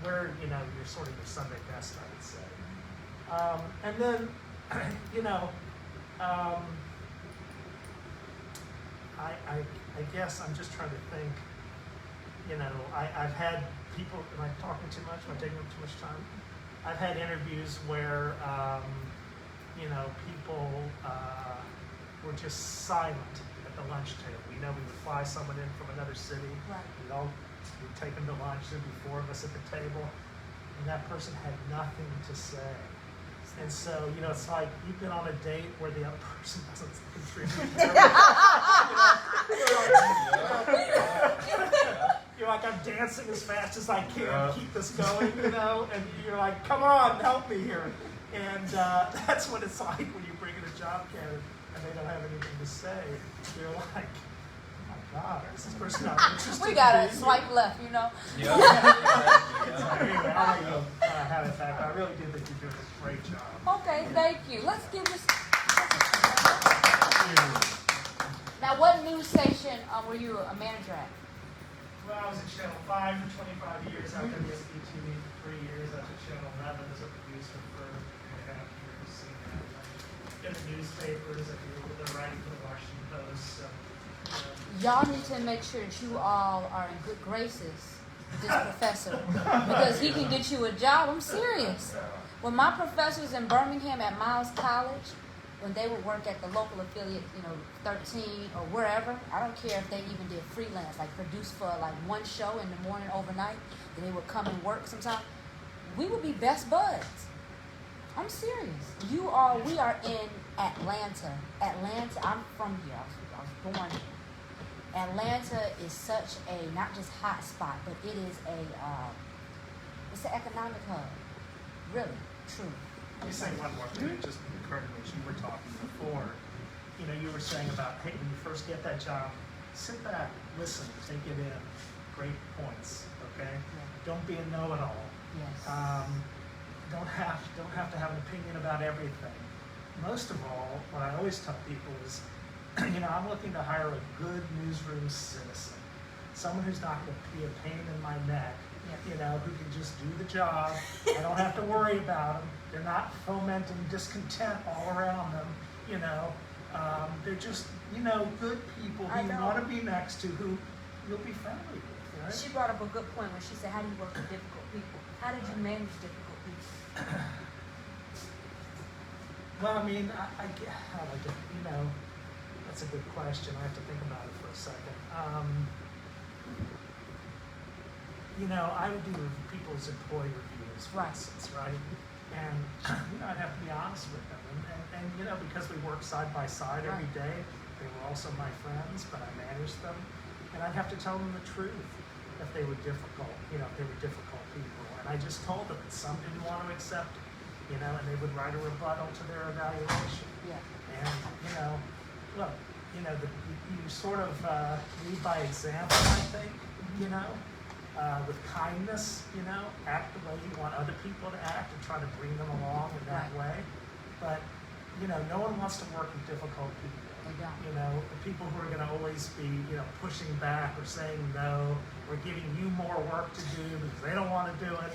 Wear, your sort of your Sunday best, I would say. And then, I guess I'm just trying to think, I've had people, am I talking too much? Am I taking up too much time? I've had interviews where, people were just silent at the lunch table. We would fly someone in from another city. Right. We'd take them to lunch, there'd be 4 of us at the table, and that person had nothing to say. And so, it's like you've been on a date where the other person doesn't contribute. You're like, I'm dancing as fast as I can to keep this going, and you're like, come on, help me here. And that's what it's like when you bring in a job candidate and they don't have anything to say. You're like, God, is this person not interested? We gotta swipe left, Yeah. Anyway, I'll let you have it back. I really do think you're doing a great job. Okay, thank you. Let's give this. Now, what news station were you a manager at? Well, I was at Channel 5 for 25 years, after WSB-TV for 3 years, I was at Channel 11 as a producer for 2.5 years. In the newspapers, I do the writing for the Washington Post. So, Y'all need to make sure that you all are in good graces with this professor, because he can get you a job. I'm serious. When my professors in Birmingham at Miles College, when they would work at the local affiliate, 13 or wherever, I don't care if they even did freelance, like produce for like one show in the morning overnight, then they would come and work sometime. We would be best buds. I'm serious. We are in Atlanta. I'm from here. I was born here. Atlanta is such a, not just hot spot, but it is it's an economic hub. Really, true. Let me say one more thing, it just occurred to me as you were talking before. You were saying about, hey, when you first get that job, sit back, listen, take it in. Great points, okay? Yeah. Don't be a know-it-all. Yes. Don't have to have an opinion about everything. Most of all, what I always tell people is, I'm looking to hire a good newsroom citizen, someone who's not going to be a pain in my neck, who can just do the job. I don't have to worry about them. They're not fomenting discontent all around them. They're just, good people who you want to be next to, who you'll be friendly with. Right? She brought up a good point when she said, how do you work with difficult people? How did you manage difficult people? Well, I mean, I get how I get, that's a good question. I have to think about it for a second. I would do people's employee reviews, for instance, right? And, I'd have to be honest with them. And because we work side by side every day, they were also my friends, but I managed them. And I'd have to tell them the truth if they were difficult, if they were difficult people. And I just told them that some didn't want to accept it, and they would write a rebuttal to their evaluation. Yeah. And, look, you sort of lead by example, I think, with kindness, act the way you want other people to act and try to bring them along in that way. But, no one wants to work with difficult people. They don't. The people who are going to always be, pushing back or saying no or giving you more work to do because they don't want to do it,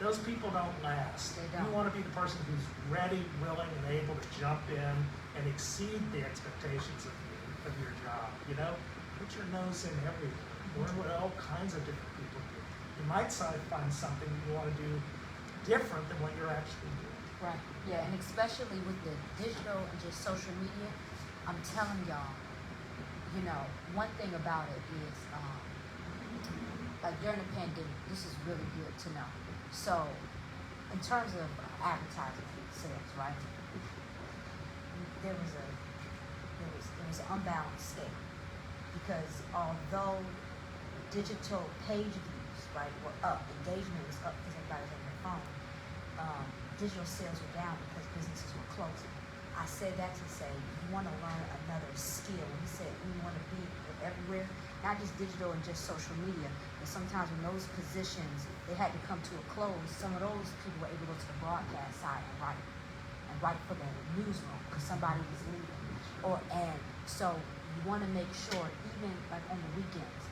those people don't last. They don't. You want to be the person who's ready, willing, and able to jump in and exceed the expectations of your job, Put your nose in everywhere. Learn what all kinds of different people do. you might find something you want to do different than what you're actually doing. Right. Yeah, and especially with the digital and just social media, I'm telling y'all, you know, one thing about it is, like during the pandemic, this is really good to know. So, in terms of advertising sales, right? There was an unbalanced scale because although digital page views, right, were up, engagement was up because everybody was on their phone. Digital sales were down because businesses were closing. I said that to say you want to learn another skill. He said you want to be everywhere, not just digital and just social media. And sometimes when those positions they had to come to a close, some of those people were able to go to the broadcast side and write for the newsroom because somebody was leaving. And so you want to make sure even like on the weekends.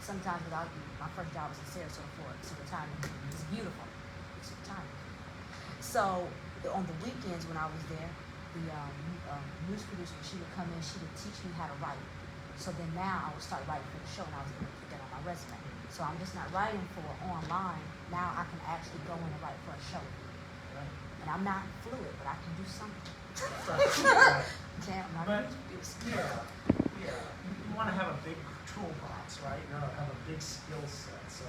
Sometimes my first job was in Sarasota, Florida. It's retirement. It's beautiful. It's retirement. So on the weekends when I was there, the news producer, she would come in, she would teach me how to write. So then now I would start writing for the show and I was able to put that on my resume. So I'm just not writing for online. Now I can actually go in and write for a show. Right. And I'm not fluid, but I can do something. Right. But yeah, you want to have a big toolbox, right? You want to have a big skill set. So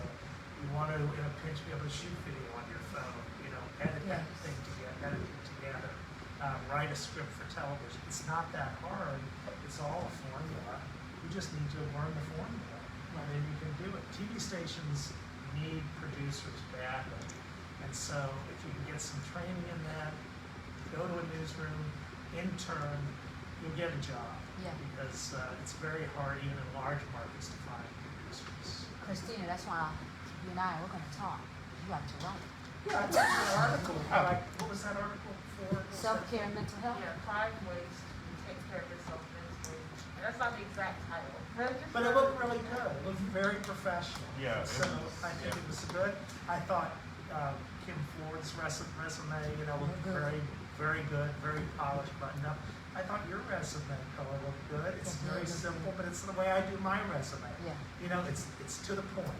you want to, in a pinch, be able to shoot video on your phone. You know, edit that thing together, write a script for television. It's not that hard. It's all a formula. You just need to learn the formula, and then you can do it. TV stations need producers badly, and so if you can get some training in that, go to a newsroom, intern, you'll get a job. Yeah. Because it's very hard, even in large markets, to find producers. Christina, that's why you and we're going to talk. You like to write. Yeah, I read an article. What was that article for? Self-care and mental health? Yeah, 5 ways to take care of yourself mentally. And that's not the exact title. But it looked really good. It looked very professional. Yeah. So I think it was good. I thought Kim Ford's resume, looked very, very good, very polished, buttoned up. I thought your resume color looked good. It's very simple, but it's the way I do my resume. Yeah. It's to the point.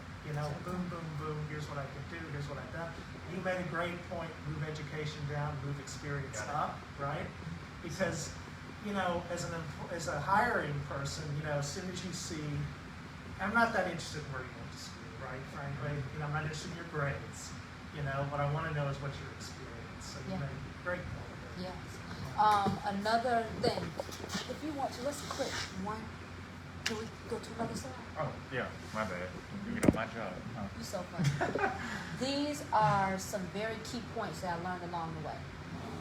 Boom, boom, boom. Here's what I can do. Here's what I've done. You made a great point. Move education down. Move experience up. Right? Because as a hiring person, as soon as you see, I'm not that interested in where you went to school. Right? Frankly, I'm not interested in your grades. What I want to know is what's your experience. So you made a great point. Yes. Another thing, if you want to, let's quick one. Can we go to another slide? Oh, yeah, my bad. You know my job. Huh? You're so funny. These are some very key points that I learned along the way.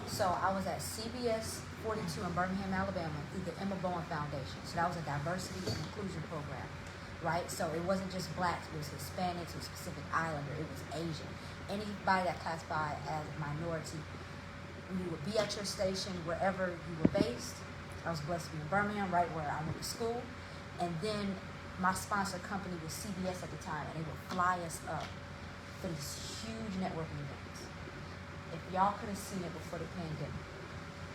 So I was at CBS 42 in Birmingham, Alabama, through the Emma Bowen Foundation. So that was a diversity and inclusion program, right? So it wasn't just blacks, it was Hispanics, it was Pacific Islander, it was Asian. Anybody that classified as a minority, you would be at your station wherever you were based. I was blessed to be in Birmingham, right where I went to school. And then my sponsor company was CBS at the time, and they would fly us up for these huge networking events. If y'all could have seen it before the pandemic,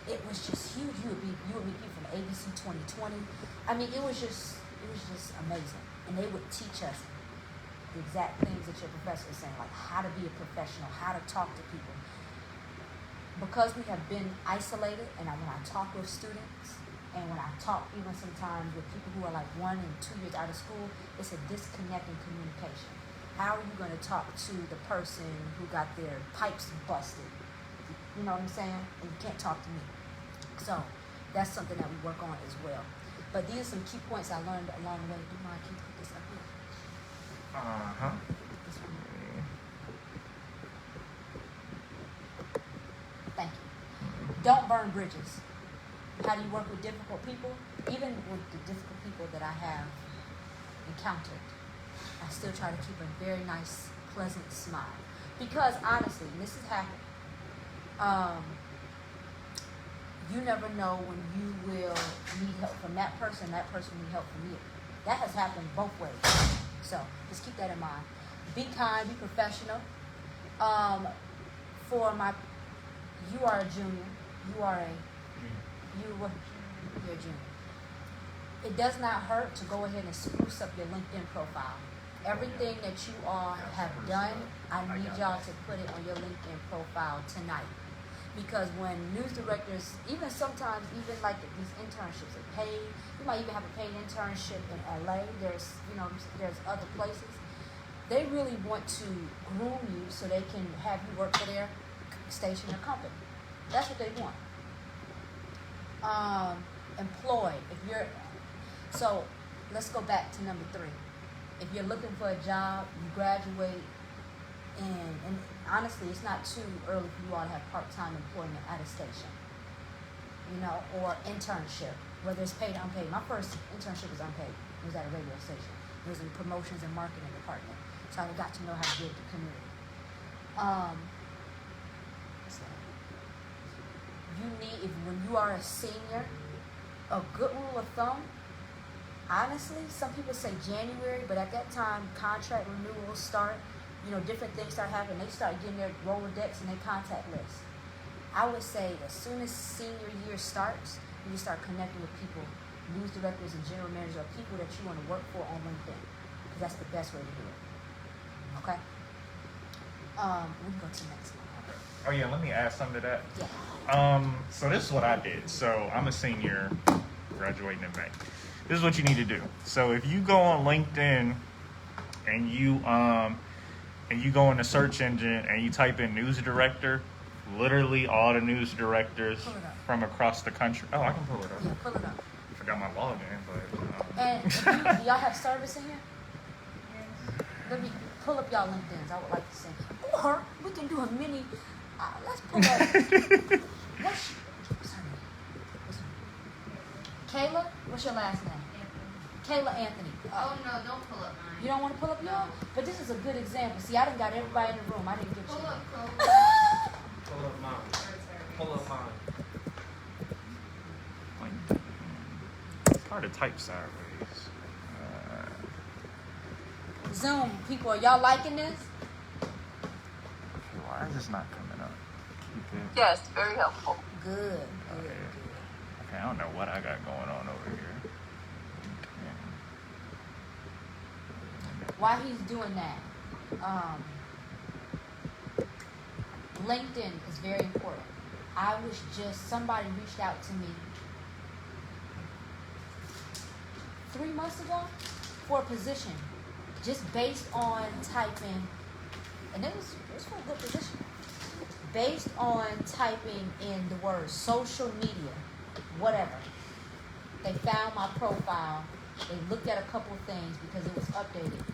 it was just huge. You would meet people from ABC 2020. I mean, it was just amazing. And they would teach us the exact things that your professor is saying, like how to be a professional, how to talk to people. Because we have been isolated, and when I talk with students, and when I talk even sometimes with people who are like 1 and 2 years out of school, it's a disconnect in communication. How are you going to talk to the person who got their pipes busted? You know what I'm saying? And you can't talk to me. So that's something that we work on as well. But these are some key points I learned along the way. Do you mind, can you put this up here? Uh-huh. This one. Thank you. Don't burn bridges. How do you work with difficult people? Even with the difficult people that I have encountered, I still try to keep a very nice, pleasant smile. Because honestly, and this has happened, you never know when you will need help from that person will need help from you. That has happened both ways. So just keep that in mind. Be kind, be professional. You are a junior. You're a junior. It does not hurt to go ahead and spruce up your LinkedIn profile everything that you all have done, I need y'all to put it on your LinkedIn profile tonight. Because when news directors, even sometimes, even like these internships are paid, you might even have a paid internship in LA, there's other places. They really want to groom you so they can have you work for their station or company. That's what they want. Employed, so let's go back to number 3. If you're looking for a job, you graduate, and honestly, it's not too early for you all to have part-time employment at a station, or internship, whether it's paid or unpaid. My first internship was unpaid. It was at a radio station. It was in the promotions and marketing department. So I got to know how to give the community. When you are a senior, a good rule of thumb, honestly, some people say January, but at that time, contract renewals start, different things start happening. They start getting their Rolodex and their contact list. I would say as soon as senior year starts, you just start connecting with people, news directors and general managers, or people that you want to work for on LinkedIn, because that's the best way to do it. Okay? We can go to the next one. Oh yeah, let me add something to that. Yeah. So this is what I did. So I'm a senior, graduating in May. This is what you need to do. So if you go on LinkedIn and you go in the search engine and you type in news director, literally all the news directors from across the country. Oh, I can pull it up. Yeah, pull it up. I forgot my login, but. And do y'all have service in here? Let me pull up y'all LinkedIn's. I would like to see. Or we can do a mini. Let's pull up. Kayla, what's your last name? Kayla Anthony. Oh no, don't pull up mine. You don't want to pull up yours? But this is a good example. See, I done got everybody in the room. I didn't get Pull you. up, Cole. Pull up mine. Pull up mine. It's hard to type sideways. Zoom, people, are y'all liking this? Why is this not coming up? Keep it. Yes, very helpful. Good. Okay, I don't know what I got going on over here. While he's doing that, LinkedIn is very important. I wish somebody reached out to me 3 months ago for a position, just based on typing, and it was for a good position, based on typing in the word social media, whatever. They found my profile. They looked at a couple of things because it was updated.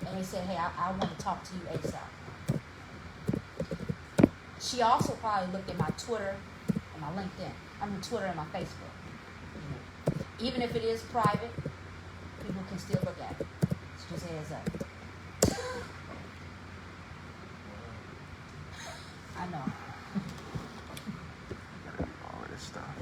And they said, hey, I want to talk to you ASAP. She also probably looked at my Twitter and my LinkedIn. Twitter and my Facebook. Even if it is private, people can still look at it. So just heads up. I know. All of this stuff.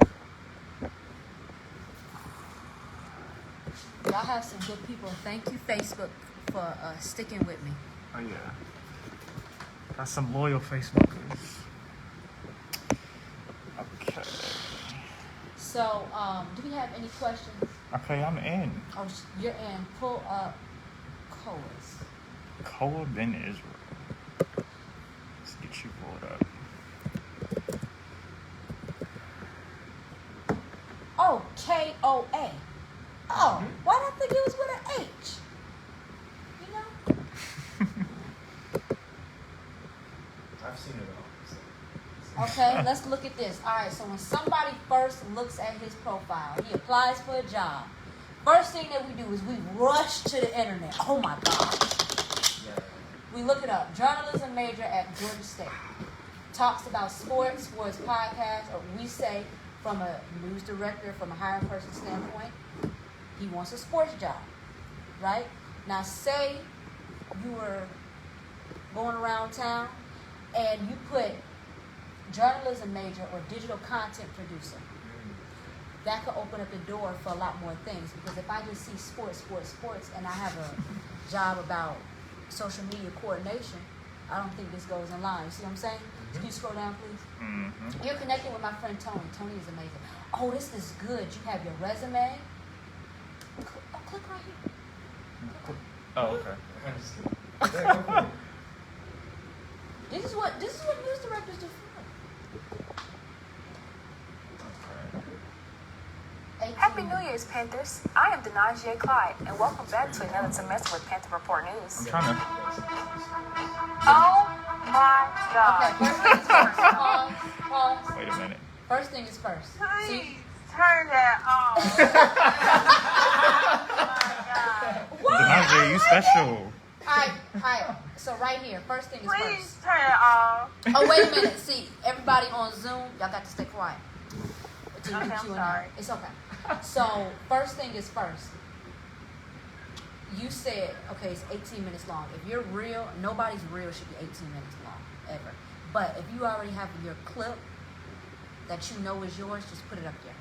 Y'all have some good people. Thank you, Facebook, for sticking with me. Oh yeah. Got some loyal Facebookers. Okay. So, do we have any questions? Okay, I'm in. Oh, you're in. Pull up Coas. Koa bin Israel. Let's get you pulled up. Oh, KOA. Oh, why did I think it was with an H? I've seen it all. So. Okay, let's look at this. All right, so when somebody first looks at his profile, he applies for a job. First thing that we do is we rush to the internet. Oh my gosh. Yeah. We look it up. Journalism major at Georgia State. Talks about sports for his podcast, or we say from a news director, from a hiring person standpoint, he wants a sports job, right? Now say you were going around town and you put journalism major or digital content producer. That could open up the door for a lot more things, because if I just see sports, and I have a job about social media coordination, I don't think this goes in line. You see what I'm saying? Can you scroll down, please? Mm-hmm. You're connecting with my friend Tony. Tony is amazing. Oh, this is good. You have your resume. Click right here. Oh, okay. I'm just kidding. Yeah, go for it. This is what news directors do. Happy New Year's, Panthers. I am Denasia Clyde, and welcome back to another semester with Panther Report News. I'm trying to. Oh my God. Okay, first thing is first. Pause. Wait a minute. First thing is first. Please turn that off. Oh my God. Denasia, you special. Alright. So right here, first thing is Please first. turn it off. Oh, wait a minute. See, everybody on Zoom, y'all got to stay quiet. Until you Okay, I'm Q&A. sorry. It's okay. So, first thing is first. You said, okay, it's 18 minutes long. If you're real, nobody's real should be 18 minutes long, ever. But if you already have your clip that you know is yours, just put it up there.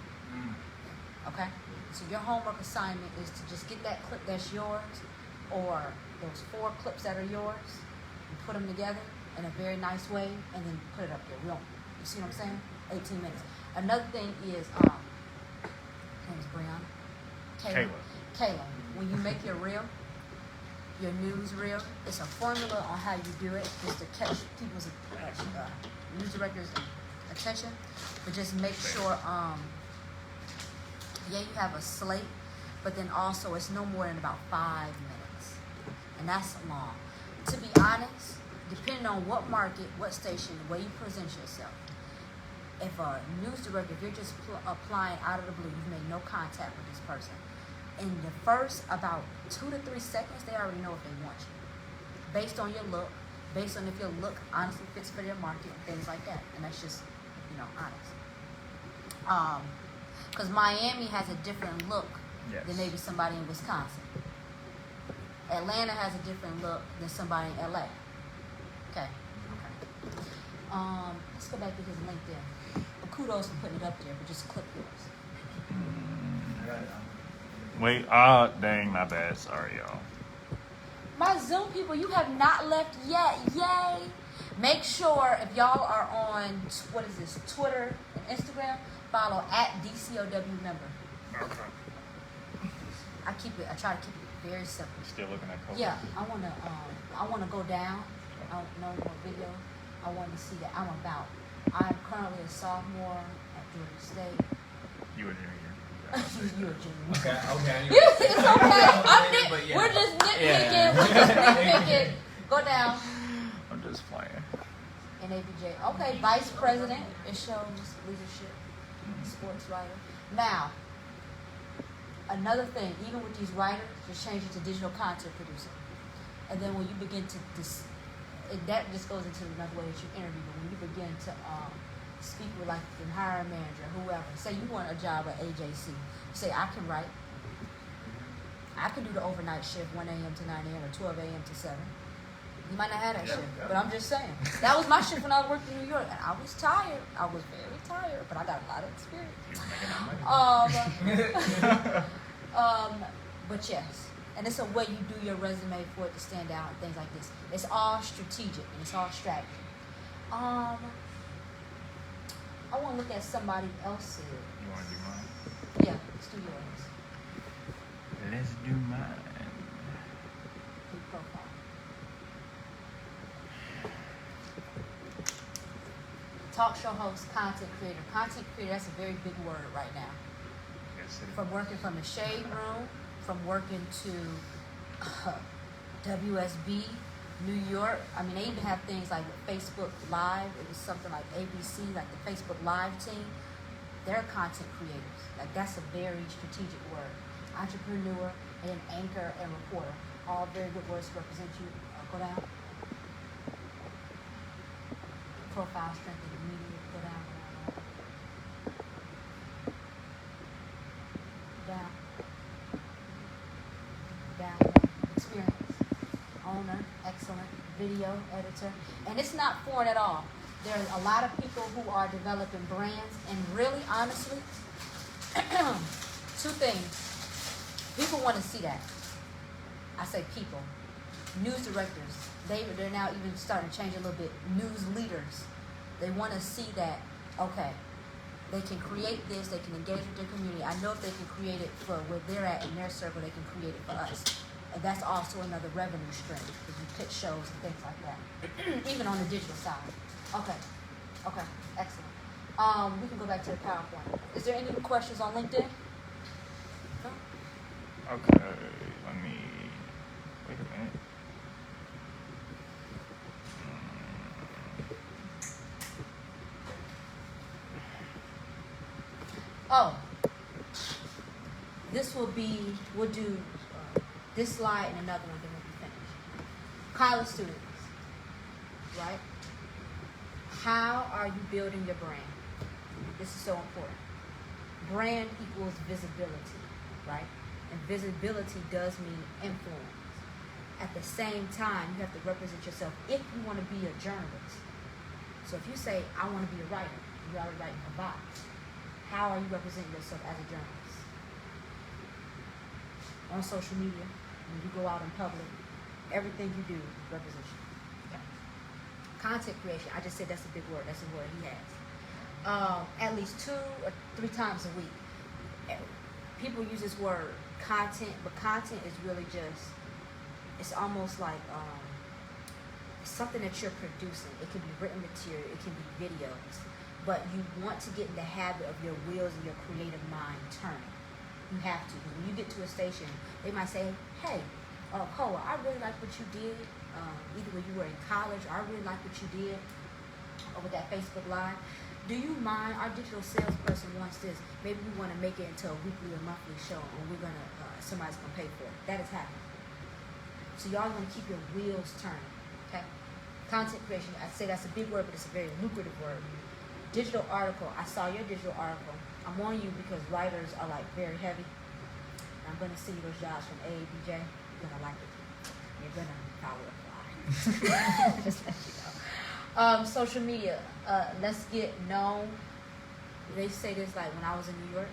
Okay? So your homework assignment is to just get that clip that's yours, or those 4 clips that are yours, and put them together in a very nice way, and then put it up there. You see what I'm saying? 18 minutes. Another thing is, her name is Brianna. Kayla, when you make your reel, your news reel, it's a formula on how you do it, just to catch people's news directors' attention. But just make sure, you have a slate, but then also it's no more than about 5 minutes, and that's long. To be honest, depending on what market, what station, the way you present yourself. If a news director, if you're just applying out of the blue, you've made no contact with this person, in the first about 2 to 3 seconds, they already know if they want you. Based on your look, based on if your look honestly fits for their market, things like that. And that's just, honest. Because Miami has a different look than maybe somebody in Wisconsin. Atlanta has a different look than somebody in LA. Okay. Let's go back to his LinkedIn. But kudos for putting it up there, but just clip yours. Wait, dang, my bad. Sorry, y'all. My Zoom people, you have not left yet. Yay! Make sure if y'all are on, Twitter and Instagram, follow @DCOW member. Okay. I try to keep it very simple. Still looking at Kobe. Yeah, I wanna go down. I don't know more video. I want to see that I'm currently a sophomore at Georgia State. You a junior. You a junior. Okay. It's okay. We're just nitpicking. Go down. I'm just playing. NABJ. Okay, vice president. It shows leadership. Sports writer. Now, another thing, even with these writers, just change it to digital content producer. And then when you begin to that just goes into another way that you interview. But when you begin to speak with like the hiring manager, whoever, say you want a job at AJC, you say I can write. I can do the overnight shift, 1 a.m. to 9 a.m. or 12 a.m. to 7. You might not have that shift, but I'm just saying. That was my shift when I worked in New York, and I was tired. I was very tired, but I got a lot of experience. But yes. And it's a way you do your resume for it to stand out and things like this. It's all strategic and it's all strategy. I want to look at somebody else's. You want to do mine? Yeah, let's do yours. Let's do mine. Your profile. Talk show host, content creator. Content creator, that's a very big word right now. Yes, it is. From working from the shade room, from working to WSB, New York. I mean, they even have things like Facebook Live. It was something like ABC, like the Facebook Live team. They're content creators. Like, that's a very strategic word. Entrepreneur, and anchor, and reporter. All very good words to represent you. Go down. Profile strength and media. Go down. Experience. Owner, excellent, video editor. And it's not foreign at all. There's a lot of people who are developing brands, and really, honestly, 2 things. People want to see that. I say people. News directors, they're now even starting to change a little bit. News leaders, they want to see that, okay, they can create this, they can engage with their community. I know if they can create it for where they're at in their circle, they can create it for us. And that's also another revenue stream because you pitch shows and things like that, even on the digital side. Okay, excellent. We can go back to the PowerPoint. Is there any questions on LinkedIn? No? Okay, let me, wait a minute. Oh, this will be, we'll do this slide and another one, then we'll be finished. College students, right? How are you building your brand? This is so important. Brand equals visibility, right? And visibility does mean influence. At the same time, you have to represent yourself if you want to be a journalist. So if you say, I want to be a writer, you're already writing a box. How are you representing yourself as a journalist? On social media, when you go out in public, everything you do represents you. Okay. Content creation, I just said that's a big word. That's a word he has. At least 2 or 3 times a week. People use this word content, but content is really just, it's almost like something that you're producing. It can be written material, it can be videos, but you want to get in the habit of your wheels and your creative mind turning. You have to. When you get to a station, they might say, hey, Koa, I really like what you did, either when you were in college, or I really like what you did over that Facebook Live. Do you mind? Our digital salesperson wants this. Maybe we want to make it into a weekly or monthly show, and we're gonna somebody's gonna pay for it. That is happening. So y'all are gonna keep your wheels turning. Okay. Content creation. I say that's a big word, but it's a very lucrative word. Digital article. I saw your digital article. I'm warning you because writers are like very heavy. I'm gonna see those jobs from AABJ. You're gonna like it. You're gonna probably apply. Just let you know. Social media. Let's get known. They say this like when I was in New York.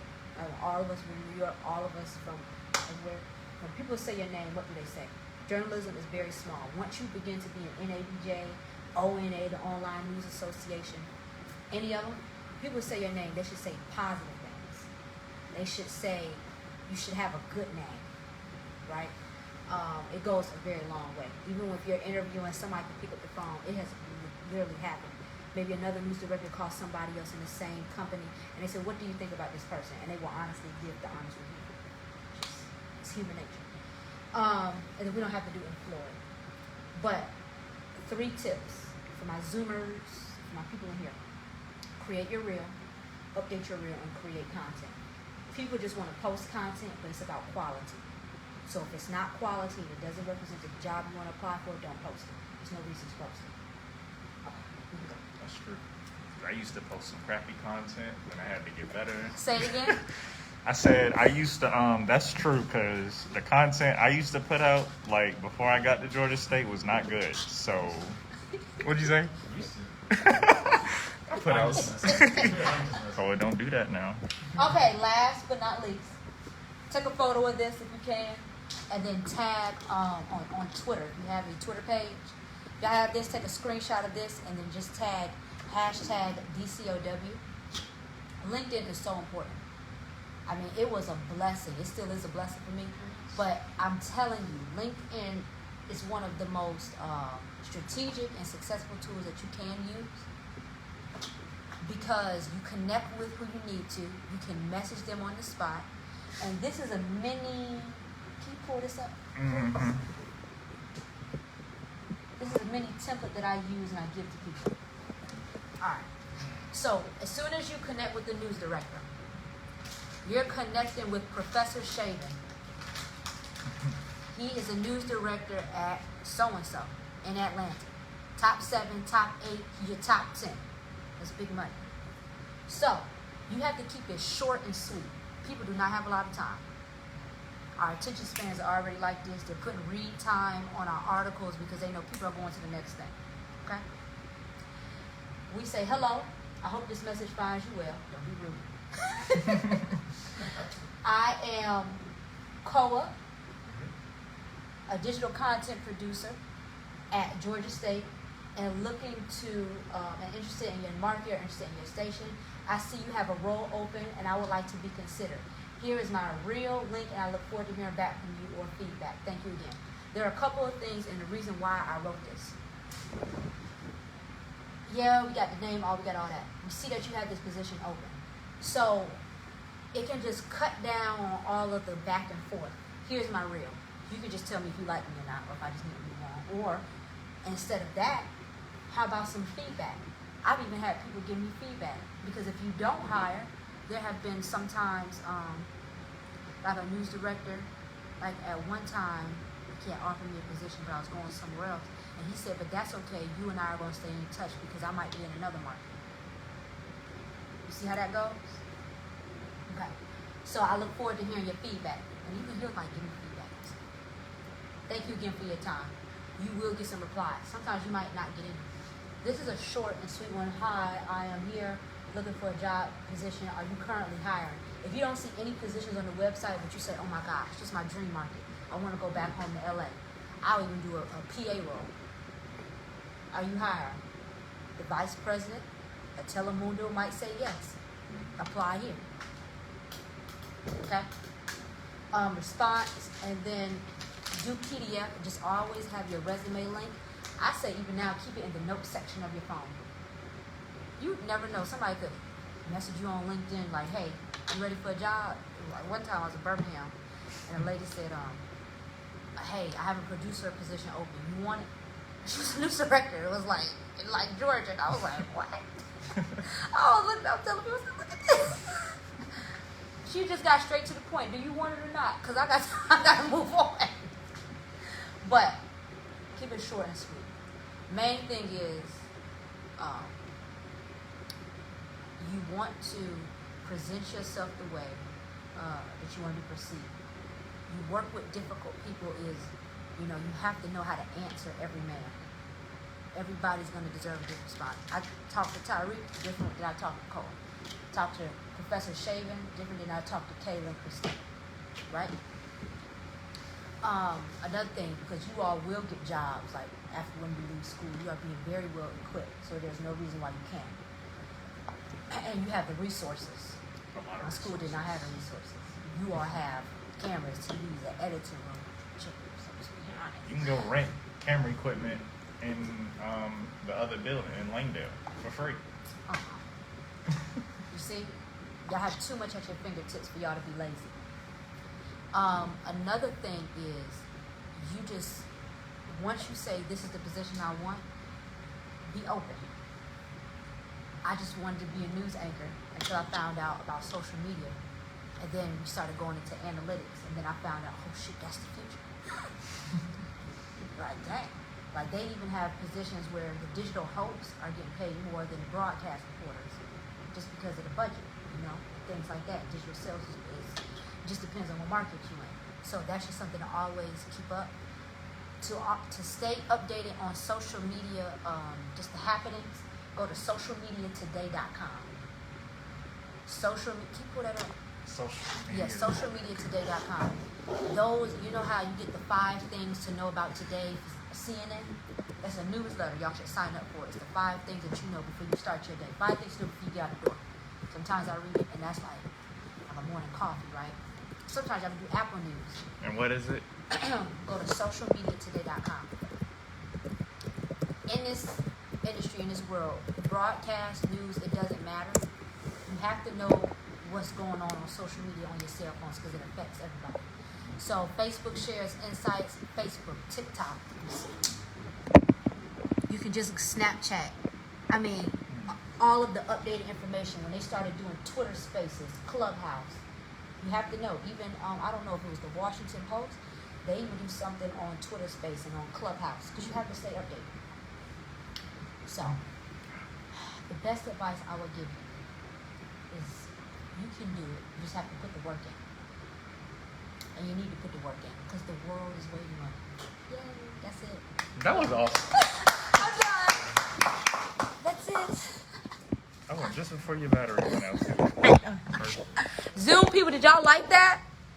All of us were in New York. All of us from everywhere. When people say your name, what do they say? Journalism is very small. Once you begin to be an NABJ, ONA, the Online News Association, any of them, people say your name, they should say positive things. They should say you should have a good name, right? It goes a very long way. Even if you're interviewing, somebody can pick up the phone. It has literally happened. Maybe another news director calls somebody else in the same company, and they say, what do you think about this person? And they will honestly give the honest review. It's human nature. And then we don't have to do it in Florida. But 3 tips for my Zoomers, for my people in here. Create your reel, update your reel, and create content. People just want to post content, but it's about quality. So if it's not quality and it doesn't represent the job you want to apply for, don't post it. There's no reason to post it. That's true. I used to post some crappy content, but I had to get better. Say it again. I said I used to, that's true, because the content I used to put out, like, before I got to Georgia State was not good. So, what'd you say? I put out. Oh, don't do that now. Okay, last but not least, take a photo of this if you can, and then tag on Twitter. If you have a Twitter page, y'all have this, take a screenshot of this, and then just tag hashtag DCOW. LinkedIn is so important. I mean, it was a blessing. It still is a blessing for me. But I'm telling you, LinkedIn is one of the most strategic and successful tools that you can use, because you connect with who you need to. You can message them on the spot. And this is a mini, can you pull this up? Mm-hmm. This is a mini template that I use and I give to people. All right. So as soon as you connect with the news director, you're connecting with Professor Shaven. He is a news director at so-and-so in Atlanta. Top 7, top 8, your top 10. That's big money. So you have to keep it short and sweet. People do not have a lot of time. Our attention spans are already like this. They're putting read time on our articles because they know people are going to the next thing. Okay? We say, hello, I hope this message finds you well. Don't be rude. I am Koa, a digital content producer at Georgia State, and looking to, and interested in your market, or interested in your station. I see you have a role open, and I would like to be considered. Here is my real link, and I look forward to hearing back from you or feedback. Thank you again. There are a couple of things and the reason why I wrote this. Yeah, we got the name, we got all that. We see that you have this position open. So it can just cut down on all of the back and forth. Here's my reel. You can just tell me if you like me or not, or if I just need to move on. Or instead of that, how about some feedback? I've even had people give me feedback, because if you don't hire, there have been sometimes, like a news director, like at one time, he can't offer me a position, but I was going somewhere else. And he said, but that's okay, you and I are going to stay in touch because I might be in another market. You see how that goes? Okay. So I look forward to hearing your feedback. And even you might give me feedback. Thank you again for your time. You will get some replies. Sometimes you might not get any. This is a short and sweet one. Hi, I am here looking for a job position. Are you currently hiring? If you don't see any positions on the website, but you say, oh my gosh, this is my dream market. I want to go back home to LA. I'll even do a PA role. Are you hiring? The vice president at Telemundo might say yes. Apply here. Okay? Response, and then do PDF. Just always have your resume link. I say even now, keep it in the notes section of your phone. You never know. Somebody could message you on LinkedIn like, hey, you ready for a job? Like one time I was in Birmingham, and a lady said, hey, I have a producer position open. You want it? She was a news director. It was like Georgia. And I was like, what? I was telling people, look at this. She just got straight to the point. Do you want it or not? Because I got to move on. But keep it short and sweet. Main thing is you want to present yourself the way that you want to be perceived. You work with difficult people is, you have to know how to answer every man. Everybody's going to deserve a different response. I talk to Tyreek different than I talk to Cole. Talk to Professor Shaven different than I talk to Kayla and Christine. Right? Another thing, because you all will get jobs, like after when you leave school, you are being very well equipped, so there's no reason why you can't. And you have the resources. My school did not have the resources. You all have cameras, TVs, an editing room. You can go rent camera equipment in the other building in Langdale for free. You see, y'all have too much at your fingertips for y'all to be lazy. Another thing is, you just, once you say this is the position I want, be open. I just wanted to be a news anchor until I found out about social media. And then we started going into analytics. And then I found out, oh shit, that's the future. Like, dang. Like, they even have positions where the digital hosts are getting paid more than broadcast reporters just because of the budget, things like that. Digital sales just depends on what market you're in. So that's just something to always keep up. To stay updated on social media, just the happenings, go to socialmediatoday.com. Can you pull that up? Socialmediatoday.com. Those, you know how you get the 5 things to know about today, CNN? That's a newsletter. Y'all should sign up for it. It's the 5 things that you know before you start your day. 5 things to do before you get out the door. Sometimes I read it, and that's like a morning coffee, right? Sometimes I do Apple News. And what is it? Go to socialmediatoday.com. In this industry, in this world, broadcast, news, it doesn't matter. You have to know what's going on social media on your cell phones because it affects everybody. So Facebook shares insights, Facebook, TikTok. You can just Snapchat. I mean, all of the updated information. When they started doing Twitter Spaces, Clubhouse, you have to know. Even, I don't know if it was the Washington Post, they even do something on Twitter Space and on Clubhouse because you have to stay updated. So, the best advice I would give you is you can do it. You just have to put the work in. And you need to put the work in because the world is waiting on you. Yay, that's it. That was awesome. I'm done. That's it. Oh, just before your battery went out. Zoom people, did y'all like that?